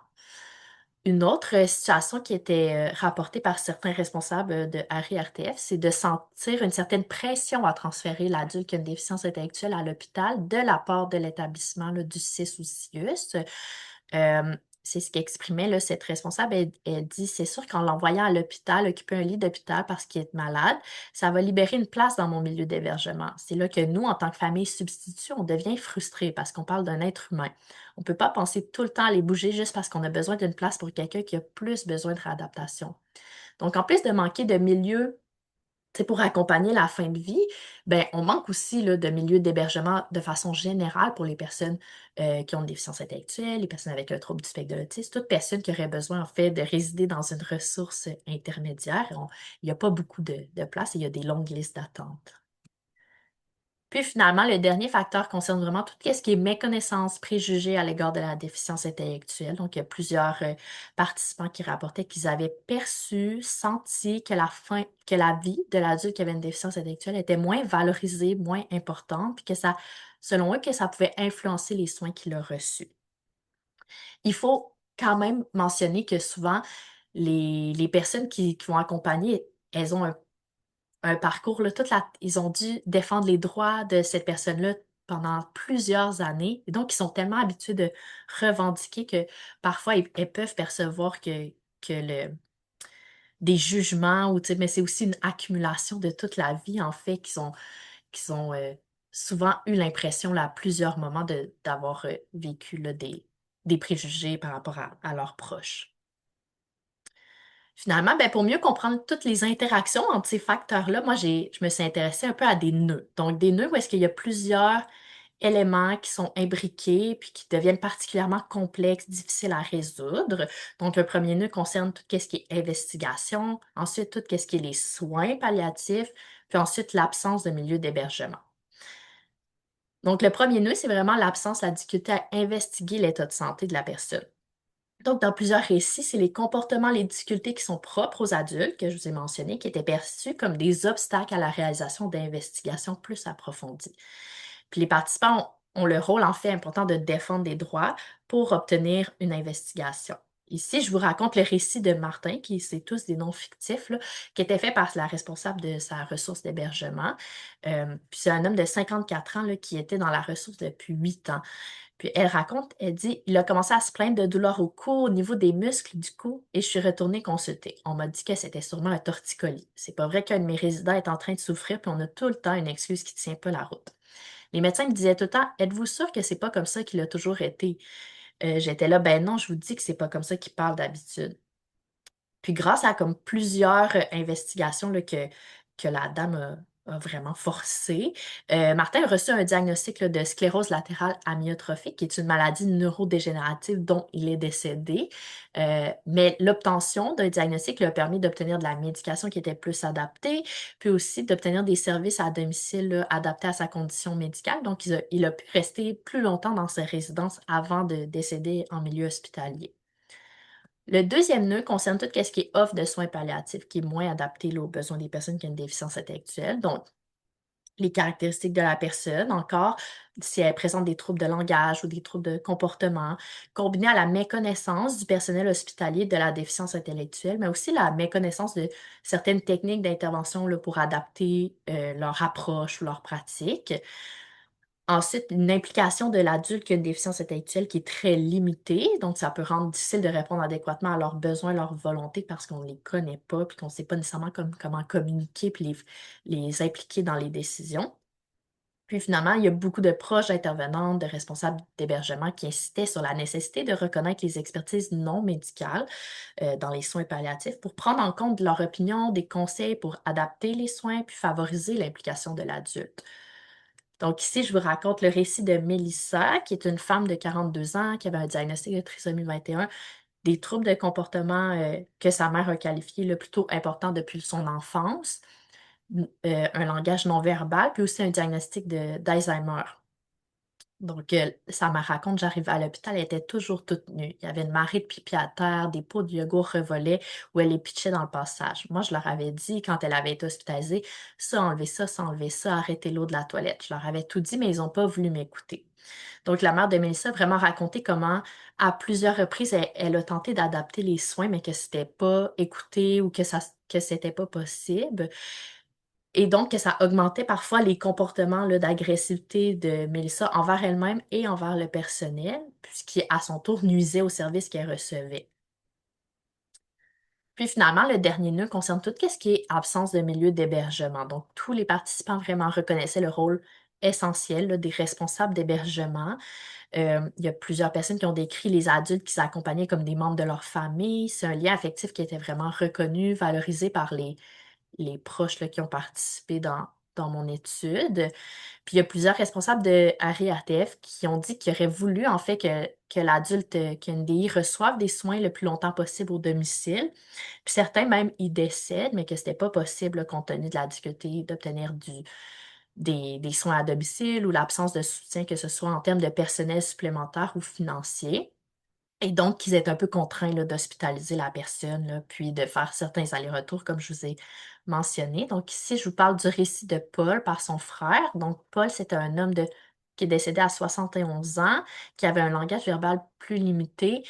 Une autre situation qui était rapportée par certains responsables de RIRTF, c'est de sentir une certaine pression à transférer l'adulte qui a une déficience intellectuelle à l'hôpital de la part de l'établissement là, du CIS ou CIUS. C'est ce qu'exprimait là, cette responsable. Elle dit, c'est sûr qu'en l'envoyant à l'hôpital, occuper un lit d'hôpital parce qu'il est malade, ça va libérer une place dans mon milieu d'hébergement. C'est là que nous, en tant que famille substitut, on devient frustrés parce qu'on parle d'un être humain. On ne peut pas penser tout le temps à les bouger juste parce qu'on a besoin d'une place pour quelqu'un qui a plus besoin de réadaptation. Donc, en plus de manquer de milieu pour accompagner la fin de vie, ben, on manque aussi là, de milieux d'hébergement de façon générale pour les personnes qui ont une déficience intellectuelle, les personnes avec un trouble du spectre de l'autisme, toute personne qui aurait besoin en fait de résider dans une ressource intermédiaire. Il n'y a pas beaucoup de place et il y a des longues listes d'attente. Puis finalement, le dernier facteur concerne vraiment tout ce qui est méconnaissance, préjugés à l'égard de la déficience intellectuelle. Donc, il y a plusieurs participants qui rapportaient qu'ils avaient perçu, senti que la vie de l'adulte qui avait une déficience intellectuelle était moins valorisée, moins importante, puis que ça, selon eux, que ça pouvait influencer les soins qu'il a reçus. Il faut quand même mentionner que souvent, les personnes qui vont accompagner, elles ont un parcours, là, ils ont dû défendre les droits de cette personne-là pendant plusieurs années. Et donc, ils sont tellement habitués de revendiquer que parfois, elles peuvent percevoir que des jugements, ou, tu sais, mais c'est aussi une accumulation de toute la vie, en fait, qu'ils ont souvent eu l'impression, là, à plusieurs moments, d'avoir vécu là, des préjugés par rapport à leurs proches. Finalement, ben, pour mieux comprendre toutes les interactions entre ces facteurs-là, moi, je me suis intéressée un peu à des nœuds. Donc, des nœuds où est-ce qu'il y a plusieurs éléments qui sont imbriqués puis qui deviennent particulièrement complexes, difficiles à résoudre. Donc, le premier nœud concerne tout ce qui est investigation, ensuite tout ce qui est les soins palliatifs, puis ensuite l'absence de milieu d'hébergement. Donc, le premier nœud, c'est vraiment l'absence, la difficulté à investiguer l'état de santé de la personne. Donc, dans plusieurs récits, c'est les comportements, les difficultés qui sont propres aux adultes, que je vous ai mentionnés, qui étaient perçus comme des obstacles à la réalisation d'investigations plus approfondies. Puis les participants ont le rôle, en fait, important de défendre des droits pour obtenir une investigation. Ici, je vous raconte le récit de Martin, qui c'est tous des noms fictifs, là, qui était fait par la responsable de sa ressource d'hébergement. Puis c'est un homme de 54 ans là, qui était dans la ressource depuis 8 ans. Puis elle raconte, elle dit, il a commencé à se plaindre de douleurs au cou, au niveau des muscles du cou, et je suis retournée consulter. On m'a dit que c'était sûrement un torticolis. C'est pas vrai qu'un de mes résidents est en train de souffrir, puis on a tout le temps une excuse qui tient pas la route. Les médecins me disaient tout le temps, êtes-vous sûr que c'est pas comme ça qu'il a toujours été? J'étais là, ben non, je vous dis que c'est pas comme ça qu'il parle d'habitude. Puis grâce à comme plusieurs investigations là, que la dame a vraiment forcé, Martin a reçu un diagnostic là, de sclérose latérale amyotrophique, qui est une maladie neurodégénérative dont il est décédé. Mais l'obtention d'un diagnostic lui a permis d'obtenir de la médication qui était plus adaptée, puis aussi d'obtenir des services à domicile là, adaptés à sa condition médicale. Donc, il a pu rester plus longtemps dans sa résidence avant de décéder en milieu hospitalier. Le deuxième nœud concerne tout ce qui est offre de soins palliatifs, qui est moins adapté là, aux besoins des personnes qui ont une déficience intellectuelle. Donc, les caractéristiques de la personne, encore, si elle présente des troubles de langage ou des troubles de comportement, combiné à la méconnaissance du personnel hospitalier de la déficience intellectuelle, mais aussi la méconnaissance de certaines techniques d'intervention là, pour adapter leur approche ou leur pratique. Ensuite, une implication de l'adulte qui a une déficience intellectuelle qui est très limitée, donc ça peut rendre difficile de répondre adéquatement à leurs besoins, leurs volontés parce qu'on ne les connaît pas, puis qu'on ne sait pas nécessairement comment communiquer, puis les impliquer dans les décisions. Puis finalement, il y a beaucoup de proches intervenantes, de responsables d'hébergement qui insistaient sur la nécessité de reconnaître les expertises non médicales dans les soins palliatifs pour prendre en compte leur opinion, des conseils pour adapter les soins, puis favoriser l'implication de l'adulte. Donc ici, je vous raconte le récit de Mélissa, qui est une femme de 42 ans qui avait un diagnostic de trisomie 21, des troubles de comportement que sa mère a qualifiés le plutôt important depuis son enfance, un langage non verbal, puis aussi un diagnostic d'Alzheimer. Donc, ça me raconte, j'arrivais à l'hôpital, elle était toujours toute nue. Il y avait une marée de pipi à terre, des pots de yogourt revolaient où elle les pitchait dans le passage. Moi, je leur avais dit, quand elle avait été hospitalisée, ça, enlevez ça, arrêtez l'eau de la toilette. Je leur avais tout dit, mais ils n'ont pas voulu m'écouter. Donc, la mère de Mélissa a vraiment raconté comment, à plusieurs reprises, elle a tenté d'adapter les soins, mais que c'était pas écouté ou que c'était pas possible. Et donc, que ça augmentait parfois les comportements là, d'agressivité de Mélissa envers elle-même et envers le personnel, puisqu'il, à son tour, nuisait au service qu'elle recevait. Puis finalement, le dernier nœud concerne tout ce qui est absence de milieu d'hébergement. Donc, tous les participants vraiment reconnaissaient le rôle essentiel là, des responsables d'hébergement. Il y a plusieurs personnes qui ont décrit les adultes qui s'accompagnaient comme des membres de leur famille. C'est un lien affectif qui était vraiment reconnu, valorisé par les proches là, qui ont participé dans mon étude. Puis il y a plusieurs responsables de RIATF qui ont dit qu'ils auraient voulu en fait que l'adulte qui a une DI reçoive des soins le plus longtemps possible au domicile. Puis certains même y décèdent, mais que ce n'était pas possible là, compte tenu de la difficulté d'obtenir des soins à domicile ou l'absence de soutien, que ce soit en termes de personnel supplémentaire ou financier. Et donc, qu'ils étaient un peu contraints là, d'hospitaliser la personne, là, puis de faire certains allers-retours, comme je vous ai mentionné. Donc, ici, je vous parle du récit de Paul par son frère. Donc, Paul, c'était un homme qui est décédé à 71 ans, qui avait un langage verbal plus limité,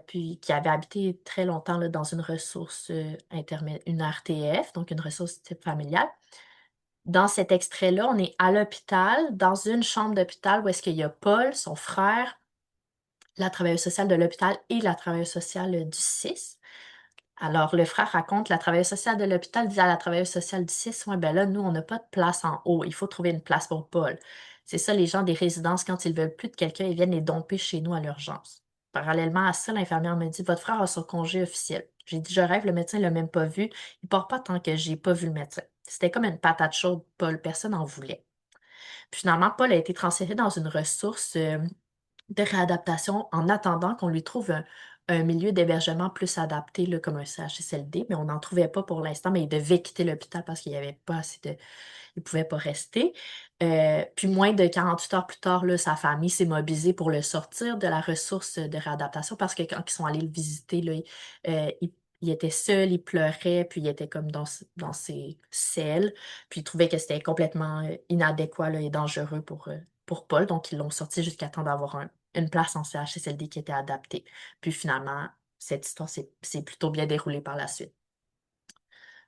puis qui avait habité très longtemps là, dans une ressource intermédiaire, une RTF, donc une ressource type familiale. Dans cet extrait-là, on est à l'hôpital, dans une chambre d'hôpital où est-ce qu'il y a Paul, son frère, la travailleuse sociale de l'hôpital et la travailleuse sociale du 6. Alors, le frère raconte, la travailleuse sociale de l'hôpital dit à la travailleuse sociale du 6, ouais, ben là, nous, on n'a pas de place en haut. Il faut trouver une place pour Paul. C'est ça, les gens des résidences, quand ils veulent plus de quelqu'un, ils viennent les domper chez nous à l'urgence. Parallèlement à ça, l'infirmière me dit, votre frère a son congé officiel. J'ai dit, je rêve, le médecin ne l'a même pas vu. Il part pas tant que j'ai pas vu le médecin. C'était comme une patate chaude, Paul. Personne n'en voulait. Puis finalement, Paul a été transféré dans une ressource de réadaptation en attendant qu'on lui trouve un milieu d'hébergement plus adapté, là, comme un CHSLD, mais on n'en trouvait pas pour l'instant, mais il devait quitter l'hôpital parce qu'il n'y avait pas assez de... Il ne pouvait pas rester. Puis moins de 48 heures plus tard, là, sa famille s'est mobilisée pour le sortir de la ressource de réadaptation parce que quand ils sont allés le visiter, là, il était seul, il pleurait, puis il était comme dans ses selles, puis il trouvait que c'était complètement inadéquat là, et dangereux pour Paul, donc ils l'ont sorti jusqu'à temps d'avoir une place en CHSLD qui était adaptée. Puis finalement, cette histoire s'est plutôt bien déroulée par la suite.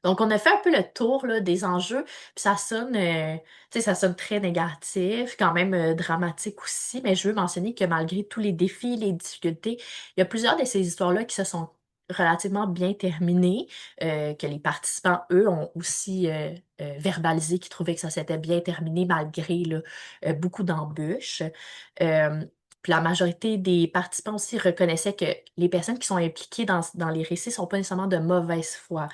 Donc, on a fait un peu le tour là, des enjeux, puis tu sais, ça sonne très négatif, quand même dramatique aussi, mais je veux mentionner que malgré tous les défis, les difficultés, il y a plusieurs de ces histoires-là qui se sont relativement bien terminées, que les participants, eux, ont aussi verbalisé qu'ils trouvaient que ça s'était bien terminé malgré là, beaucoup d'embûches. Euh, Puis la majorité des participants aussi reconnaissaient que les personnes qui sont impliquées dans les récits sont pas nécessairement de mauvaise foi,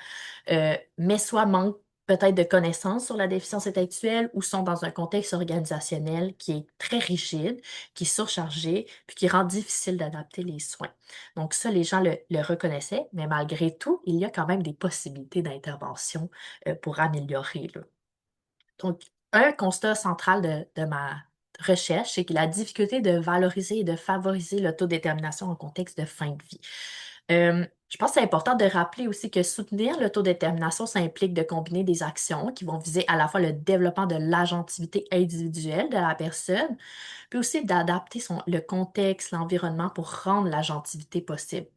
mais soit manquent peut-être de connaissances sur la déficience intellectuelle ou sont dans un contexte organisationnel qui est très rigide, qui est surchargé, puis qui rend difficile d'adapter les soins. Donc ça, les gens le reconnaissaient, mais malgré tout, il y a quand même des possibilités d'intervention pour améliorer, là. Donc, un constat central de ma recherche, c'est que la difficulté de valoriser et de favoriser l'autodétermination en contexte de fin de vie. Je pense que c'est important de rappeler aussi que soutenir l'autodétermination, ça implique de combiner des actions qui vont viser à la fois le développement de l'agentivité individuelle de la personne, puis aussi d'adapter le contexte, l'environnement pour rendre l'agentivité possible.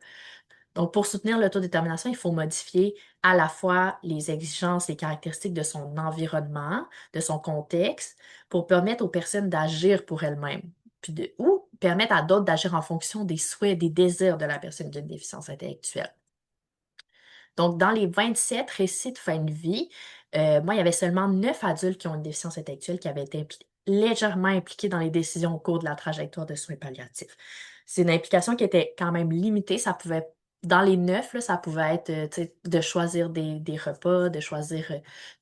Donc, pour soutenir l'autodétermination, il faut modifier à la fois les exigences et caractéristiques de son environnement, de son contexte, pour permettre aux personnes d'agir pour elles-mêmes, ou permettre à d'autres d'agir en fonction des souhaits, des désirs de la personne d'une déficience intellectuelle. Donc, dans les 27 récits de fin de vie, moi, il y avait seulement 9 adultes qui ont une déficience intellectuelle qui avaient été légèrement impliqués dans les décisions au cours de la trajectoire de soins palliatifs. C'est une implication qui était quand même limitée. Dans les 9, là, ça pouvait être tu sais, de choisir des repas, de choisir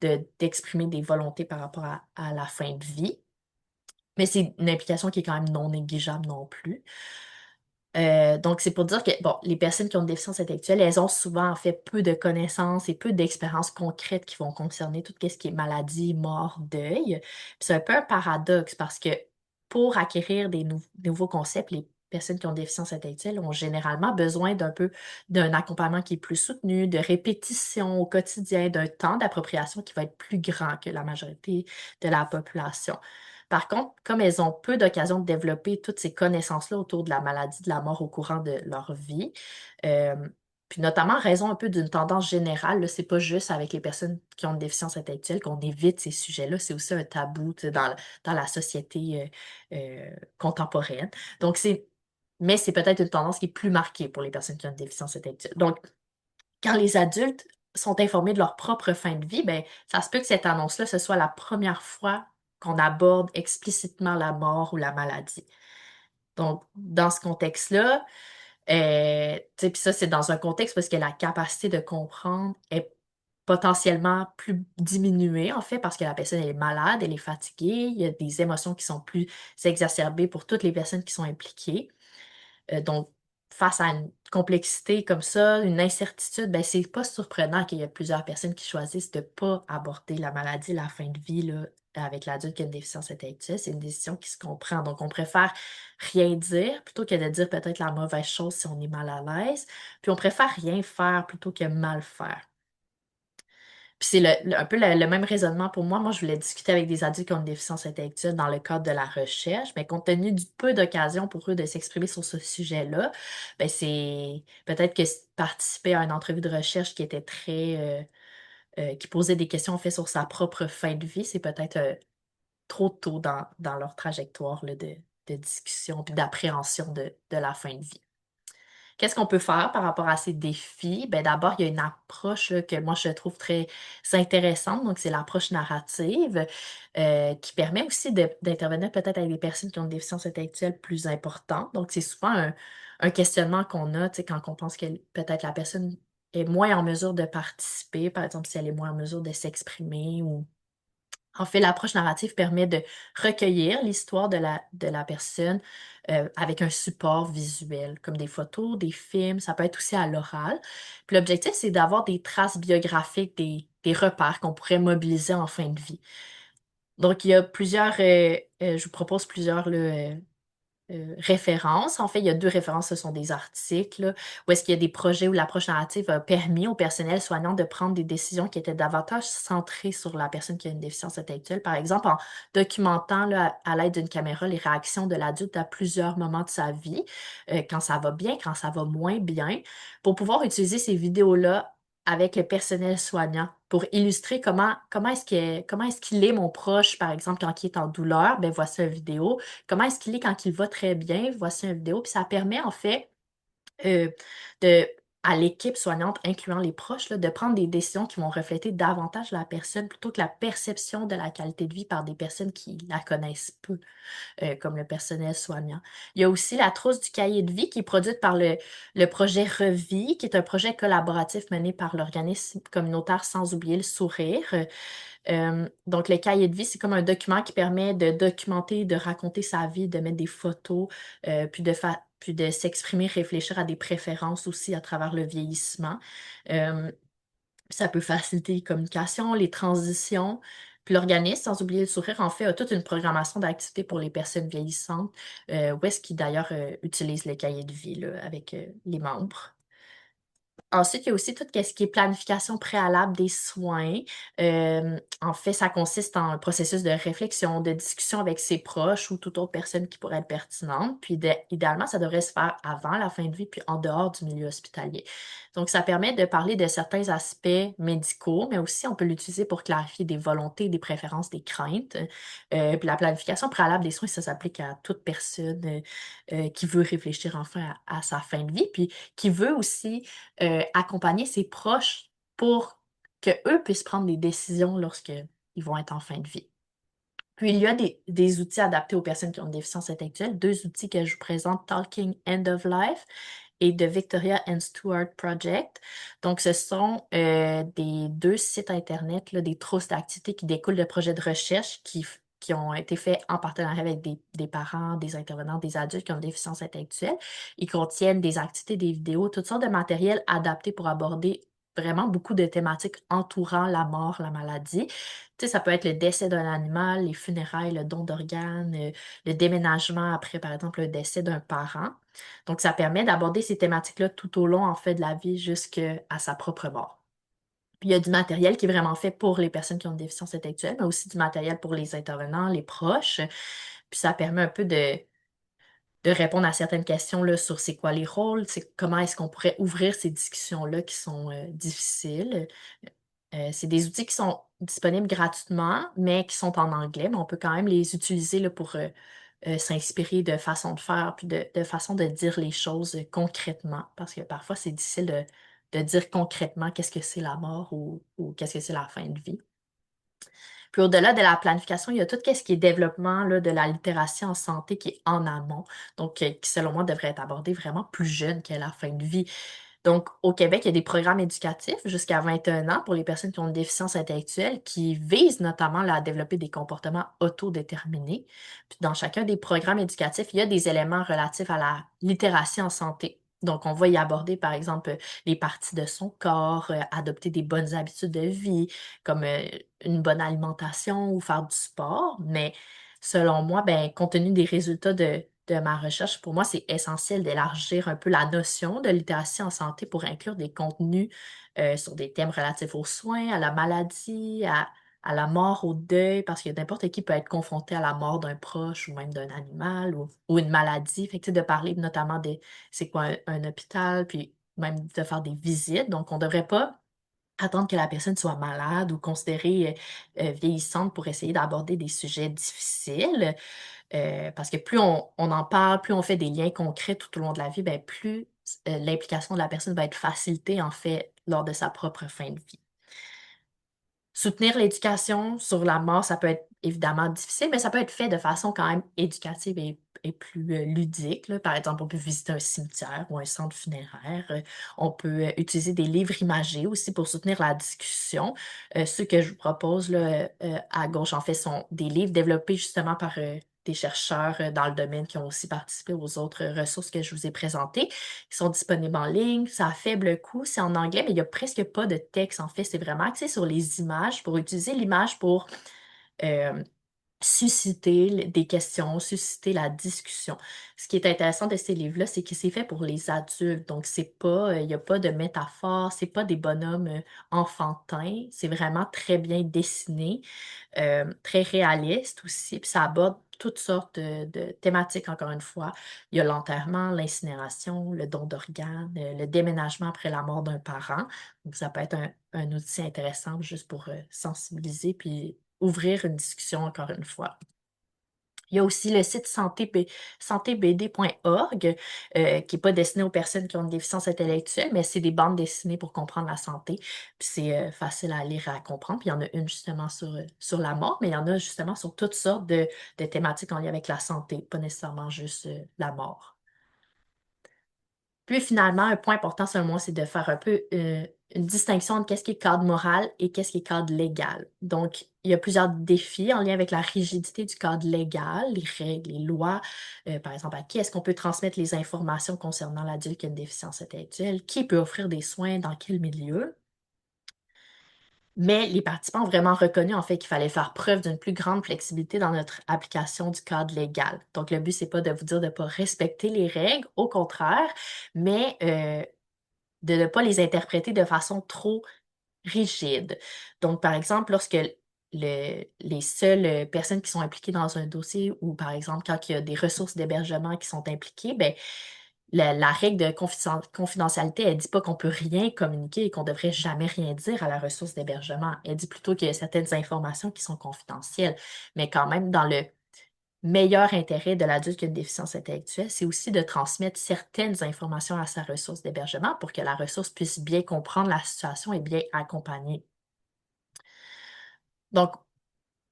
d'exprimer des volontés par rapport à la fin de vie. Mais c'est une implication qui est quand même non négligeable non plus. Donc, c'est pour dire que, bon, les personnes qui ont une déficience intellectuelle, elles ont souvent, en fait, peu de connaissances et peu d'expériences concrètes qui vont concerner tout ce qui est maladie, mort, deuil. Puis c'est un peu un paradoxe parce que pour acquérir des nouveaux concepts, les personnes qui ont une déficience intellectuelle ont généralement besoin d'un accompagnement qui est plus soutenu, de répétition au quotidien, d'un temps d'appropriation qui va être plus grand que la majorité de la population. Par contre, comme elles ont peu d'occasion de développer toutes ces connaissances-là autour de la maladie, de la mort au courant de leur vie, euh, puis notamment en raison un peu d'une tendance générale, là, c'est pas juste avec les personnes qui ont une déficience intellectuelle qu'on évite ces sujets-là, c'est aussi un tabou, tu sais, dans la société contemporaine. Donc, mais c'est peut-être une tendance qui est plus marquée pour les personnes qui ont une déficience intellectuelle. Donc, quand les adultes sont informés de leur propre fin de vie, ben, ça se peut que cette annonce-là, ce soit la première fois qu'on aborde explicitement la mort ou la maladie. Donc, dans ce contexte-là, tu sais, puis ça, c'est dans un contexte parce que la capacité de comprendre est potentiellement plus diminuée, en fait, parce que la personne elle est malade, elle est fatiguée, il y a des émotions qui sont plus exacerbées pour toutes les personnes qui sont impliquées. Donc, face à une complexité comme ça, une incertitude, ben, c'est pas surprenant qu'il y ait plusieurs personnes qui choisissent de pas aborder la maladie, la fin de vie, là, avec l'adulte qui a une déficience intellectuelle. C'est une décision qui se comprend. Donc, on préfère rien dire plutôt que de dire peut-être la mauvaise chose si on est mal à l'aise. Puis, on préfère rien faire plutôt que mal faire. Puis c'est un peu le même raisonnement pour moi. Moi, je voulais discuter avec des adultes qui ont une déficience intellectuelle dans le cadre de la recherche, mais compte tenu du peu d'occasions pour eux de s'exprimer sur ce sujet-là, ben c'est peut-être que participer à une entrevue de recherche qui était qui posait des questions en fait sur sa propre fin de vie, c'est peut-être trop tôt dans leur trajectoire là, de discussion puis d'appréhension de la fin de vie. Qu'est-ce qu'on peut faire par rapport à ces défis? Ben, d'abord, il y a une approche là, que moi je trouve très intéressante. Donc, c'est l'approche narrative qui permet aussi d'intervenir peut-être avec des personnes qui ont une déficience intellectuelle plus importante. Donc, c'est souvent un questionnement qu'on a, tu sais, quand on pense que peut-être la personne est moins en mesure de participer, par exemple, si elle est moins en mesure de s'exprimer ou en fait, l'approche narrative permet de recueillir l'histoire de la personne avec un support visuel, comme des photos, des films, ça peut être aussi à l'oral. Puis l'objectif, c'est d'avoir des traces biographiques, des repères qu'on pourrait mobiliser en fin de vie. Donc, il y a je vous propose plusieurs là, références. En fait, il y a deux références, ce sont des articles, là, où est-ce qu'il y a des projets où l'approche narrative a permis au personnel soignant de prendre des décisions qui étaient davantage centrées sur la personne qui a une déficience intellectuelle. Par exemple, en documentant là, à l'aide d'une caméra les réactions de l'adulte à plusieurs moments de sa vie, quand ça va bien, quand ça va moins bien, pour pouvoir utiliser ces vidéos-là avec le personnel soignant pour illustrer comment est-ce qu'il est mon proche, par exemple, quand il est en douleur, ben voici une vidéo. Comment est-ce qu'il est quand il va très bien, voici une vidéo. Puis ça permet en fait euh, de, à l'équipe soignante, incluant les proches, là, de prendre des décisions qui vont refléter davantage la personne plutôt que la perception de la qualité de vie par des personnes qui la connaissent peu comme le personnel soignant. Il y a aussi la trousse du cahier de vie qui est produite par le projet Revie, qui est un projet collaboratif mené par l'organisme communautaire Sans oublier le sourire. Donc, le cahier de vie, c'est comme un document qui permet de documenter, de raconter sa vie, de mettre des photos, puis de s'exprimer, réfléchir à des préférences aussi à travers le vieillissement. Euh, Ça peut faciliter les communications, les transitions. Puis l'organisme, sans oublier le sourire, en fait, a toute une programmation d'activités pour les personnes vieillissantes, où est-ce qu'ils d'ailleurs utilisent le cahier de vie là, avec les membres. Ensuite, il y a aussi tout ce qui est planification préalable des soins. En fait, ça consiste en un processus de réflexion, de discussion avec ses proches ou toute autre personne qui pourrait être pertinente. Puis, idéalement, ça devrait se faire avant la fin de vie, puis en dehors du milieu hospitalier. Donc, ça permet de parler de certains aspects médicaux, mais aussi on peut l'utiliser pour clarifier des volontés, des préférences, des craintes. Puis la planification préalable des soins, ça s'applique à toute personne qui veut réfléchir enfin à sa fin de vie, puis qui veut aussi accompagner ses proches pour que eux puissent prendre des décisions lorsque ils vont être en fin de vie. Puis il y a des outils adaptés aux personnes qui ont une déficience intellectuelle, deux outils que je vous présente, Talking End of Life et The Victoria and Stuart Project. Donc, ce sont des deux sites Internet, là, des trousses d'activités qui découlent de projets de recherche qui ont été faits en partenariat avec des parents, des intervenants, des adultes qui ont une déficience intellectuelle. Ils contiennent des activités, des vidéos, toutes sortes de matériel adapté pour aborder vraiment beaucoup de thématiques entourant la mort, la maladie. Tu sais, ça peut être le décès d'un animal, les funérailles, le don d'organes, le déménagement après, par exemple, le décès d'un parent. Donc, ça permet d'aborder ces thématiques-là tout au long, en fait, de la vie jusqu'à sa propre mort. Puis, il y a du matériel qui est vraiment fait pour les personnes qui ont une déficience intellectuelle, mais aussi du matériel pour les intervenants, les proches. Puis, ça permet un peu de répondre à certaines questions là, sur c'est quoi les rôles, c'est comment est-ce qu'on pourrait ouvrir ces discussions-là qui sont difficiles. C'est des outils qui sont disponibles gratuitement, mais qui sont en anglais, mais on peut quand même les utiliser là, pour s'inspirer de façons de faire, puis de façon de dire les choses concrètement, parce que parfois c'est difficile de dire concrètement qu'est-ce que c'est la mort ou qu'est-ce que c'est la fin de vie. Puis au-delà de la planification, il y a tout ce qui est développement là, de la littératie en santé qui est en amont, donc qui selon moi devrait être abordé vraiment plus jeune qu'à la fin de vie. Donc, au Québec, il y a des programmes éducatifs jusqu'à 21 ans pour les personnes qui ont une déficience intellectuelle qui visent notamment là, à développer des comportements autodéterminés. Puis dans chacun des programmes éducatifs, il y a des éléments relatifs à la littératie en santé. Donc, on va y aborder, par exemple, les parties de son corps, adopter des bonnes habitudes de vie, comme une bonne alimentation ou faire du sport. Mais selon moi, ben, compte tenu des résultats de ma recherche, pour moi, c'est essentiel d'élargir un peu la notion de littératie en santé pour inclure des contenus sur des thèmes relatifs aux soins, à la maladie, à la mort, au deuil, parce que n'importe qui peut être confronté à la mort d'un proche ou même d'un animal ou une maladie. Fait que, tu sais, de parler notamment de c'est quoi un hôpital, puis même de faire des visites. Donc, on ne devrait pas attendre que la personne soit malade ou considérée vieillissante pour essayer d'aborder des sujets difficiles. Parce que plus on en parle, plus on fait des liens concrets tout au long de la vie, ben, plus l'implication de la personne va être facilitée, en fait, lors de sa propre fin de vie. Soutenir l'éducation sur la mort, ça peut être évidemment difficile, mais ça peut être fait de façon quand même éducative et plus ludique, là. Par exemple, on peut visiter un cimetière ou un centre funéraire. On peut utiliser des livres imagés aussi pour soutenir la discussion. Ceux que je vous propose là, à gauche, en fait, sont des livres développés justement par des chercheurs dans le domaine qui ont aussi participé aux autres ressources que je vous ai présentées. Ils sont disponibles en ligne, ça a faible coût, c'est en anglais, mais il n'y a presque pas de texte. En fait, c'est vraiment axé sur les images, pour utiliser l'image pour euh, susciter des questions, susciter la discussion. Ce qui est intéressant de ces livres-là, c'est que c'est fait pour les adultes. Donc, c'est pas, il n'y a pas de métaphore, c'est pas des bonhommes enfantins. C'est vraiment très bien dessiné, très réaliste aussi. Puis ça aborde toutes sortes de thématiques, encore une fois. Il y a l'enterrement, l'incinération, le don d'organes, le déménagement après la mort d'un parent. Donc, ça peut être un outil intéressant juste pour sensibiliser puis ouvrir une discussion, encore une fois. Il y a aussi le site santébd.org, qui n'est pas destiné aux personnes qui ont une déficience intellectuelle, mais c'est des bandes dessinées pour comprendre la santé. Puis c'est facile à lire et à comprendre. Puis il y en a une justement sur la mort, mais il y en a justement sur toutes sortes de thématiques en lien avec la santé, pas nécessairement juste la mort. Puis finalement, un point important selon moi, c'est de faire un peu une distinction entre qu'est-ce qui est cadre moral et qu'est-ce qui est cadre légal. Donc, il y a plusieurs défis en lien avec la rigidité du cadre légal, les règles, les lois. Par exemple, à qui est-ce qu'on peut transmettre les informations concernant l'adulte qui a une déficience intellectuelle? Qui peut offrir des soins dans quel milieu? Mais les participants ont vraiment reconnu en fait qu'il fallait faire preuve d'une plus grande flexibilité dans notre application du cadre légal. Donc, le but, c'est pas de vous dire de ne pas respecter les règles, au contraire, mais de ne pas les interpréter de façon trop rigide. Donc, par exemple, lorsque les seules personnes qui sont impliquées dans un dossier ou, par exemple, quand il y a des ressources d'hébergement qui sont impliquées, ben, la règle de confidentialité, elle dit pas qu'on peut rien communiquer et qu'on devrait jamais rien dire à la ressource d'hébergement. Elle dit plutôt qu'il y a certaines informations qui sont confidentielles, mais quand même dans le meilleur intérêt de l'adulte qui a une déficience intellectuelle, c'est aussi de transmettre certaines informations à sa ressource d'hébergement pour que la ressource puisse bien comprendre la situation et bien accompagner. Donc,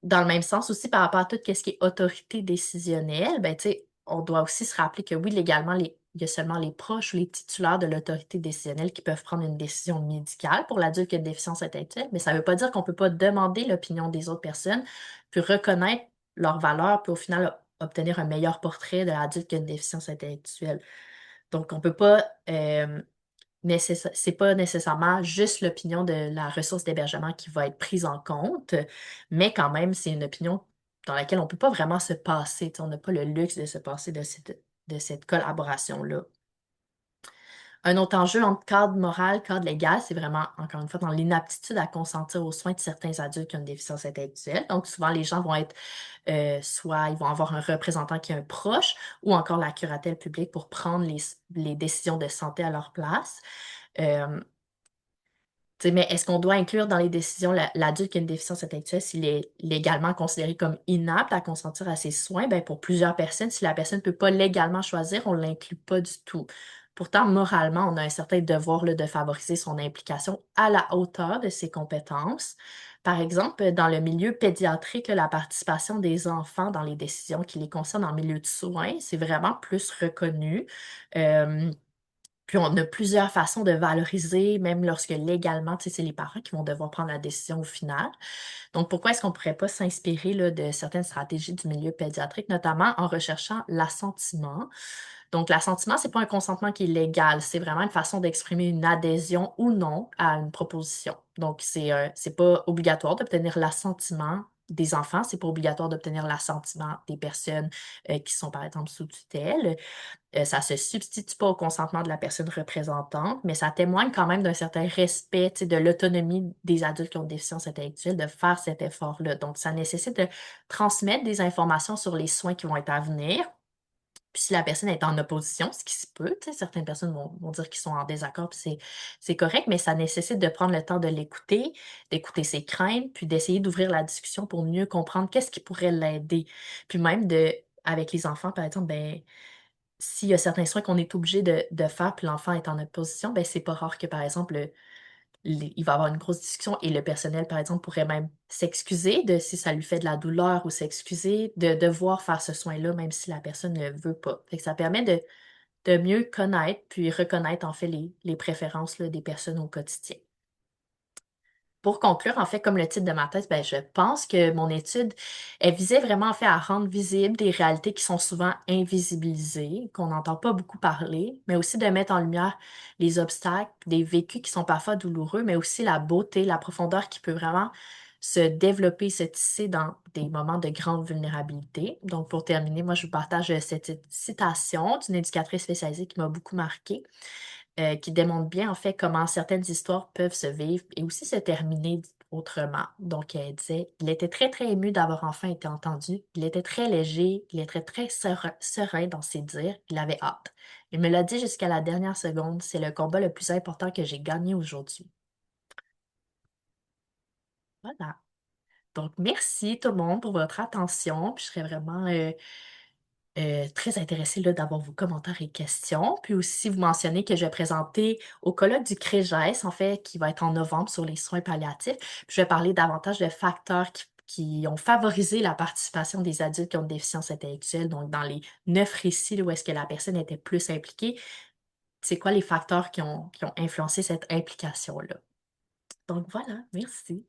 dans le même sens aussi, par rapport à tout ce qui est autorité décisionnelle, ben, tu sais, on doit aussi se rappeler que oui, légalement, il y a seulement les proches ou les titulaires de l'autorité décisionnelle qui peuvent prendre une décision médicale pour l'adulte qui a une déficience intellectuelle, mais ça ne veut pas dire qu'on ne peut pas demander l'opinion des autres personnes, puis reconnaître leurs valeurs, puis au final, obtenir un meilleur portrait de l'adulte qui a une déficience intellectuelle. Donc, on ne peut pas c'est pas nécessairement juste l'opinion de la ressource d'hébergement qui va être prise en compte, mais quand même, c'est une opinion dans laquelle on ne peut pas vraiment se passer. Tu sais, on n'a pas le luxe de se passer de cette collaboration-là. Un autre enjeu entre cadre moral, cadre légal, c'est vraiment, encore une fois, dans l'inaptitude à consentir aux soins de certains adultes qui ont une déficience intellectuelle. Donc, souvent, les gens vont être, soit ils vont avoir un représentant qui est un proche, ou encore la curatelle publique pour prendre les décisions de santé à leur place. Euh, Tu sais, mais est-ce qu'on doit inclure dans les décisions l'adulte qui a une déficience intellectuelle s'il est légalement considéré comme inapte à consentir à ses soins? Ben, pour plusieurs personnes, si la personne ne peut pas légalement choisir, on ne l'inclut pas du tout. Pourtant, moralement, on a un certain devoir là, de favoriser son implication à la hauteur de ses compétences. Par exemple, dans le milieu pédiatrique, là, la participation des enfants dans les décisions qui les concernent en milieu de soins, c'est vraiment plus reconnu. Euh, Puis on a plusieurs façons de valoriser, même lorsque légalement, tu sais, c'est les parents qui vont devoir prendre la décision au final. Donc, pourquoi est-ce qu'on ne pourrait pas s'inspirer là, de certaines stratégies du milieu pédiatrique, notamment en recherchant l'assentiment? Donc, l'assentiment, c'est pas un consentement qui est légal, c'est vraiment une façon d'exprimer une adhésion ou non à une proposition. Donc, c'est pas obligatoire d'obtenir l'assentiment des enfants, c'est pas obligatoire d'obtenir l'assentiment des personnes qui sont, par exemple, sous tutelle. Ça se substitue pas au consentement de la personne représentante, mais ça témoigne quand même d'un certain respect, tu sais, de l'autonomie des adultes qui ont une déficience intellectuelle de faire cet effort-là. Donc, ça nécessite de transmettre des informations sur les soins qui vont être à venir. Puis si la personne est en opposition, ce qui se peut, tu sais, certaines personnes vont dire qu'ils sont en désaccord, puis c'est correct, mais ça nécessite de prendre le temps de l'écouter, d'écouter ses craintes, puis d'essayer d'ouvrir la discussion pour mieux comprendre qu'est-ce qui pourrait l'aider. Puis même avec les enfants, par exemple, ben s'il y a certains soins qu'on est obligé de faire, puis l'enfant est en opposition, ben c'est pas rare que, par exemple, il va y avoir une grosse discussion et le personnel, par exemple, pourrait même s'excuser de si ça lui fait de la douleur ou s'excuser de devoir faire ce soin-là, même si la personne ne le veut pas. Fait que ça permet de mieux connaître, puis reconnaître, en fait, les préférences là, des personnes au quotidien. Pour conclure, en fait, comme le titre de ma thèse, ben, je pense que mon étude, elle visait vraiment en fait à rendre visibles des réalités qui sont souvent invisibilisées, qu'on n'entend pas beaucoup parler, mais aussi de mettre en lumière les obstacles, des vécus qui sont parfois douloureux, mais aussi la beauté, la profondeur qui peut vraiment se développer, se tisser dans des moments de grande vulnérabilité. Donc, pour terminer, moi, je vous partage cette citation d'une éducatrice spécialisée qui m'a beaucoup marquée, qui démontre bien, en fait, comment certaines histoires peuvent se vivre et aussi se terminer autrement. Donc, elle disait, il était très, très ému d'avoir enfin été entendu. Il était très léger, il était très serein dans ses dires. Il avait hâte. Il me l'a dit jusqu'à la dernière seconde. C'est le combat le plus important que j'ai gagné aujourd'hui. Voilà. Donc, merci tout le monde pour votre attention. Puis je serais vraiment très intéressée là, d'avoir vos commentaires et questions. Puis aussi, vous mentionnez que je vais présenter au colloque du CREGES, en fait, qui va être en novembre sur les soins palliatifs. Puis je vais parler davantage de facteurs qui ont favorisé la participation des adultes qui ont une déficience intellectuelle. Donc, dans les 9 récits là, où est-ce que la personne était plus impliquée, c'est quoi les facteurs qui ont influencé cette implication-là. Donc voilà, merci.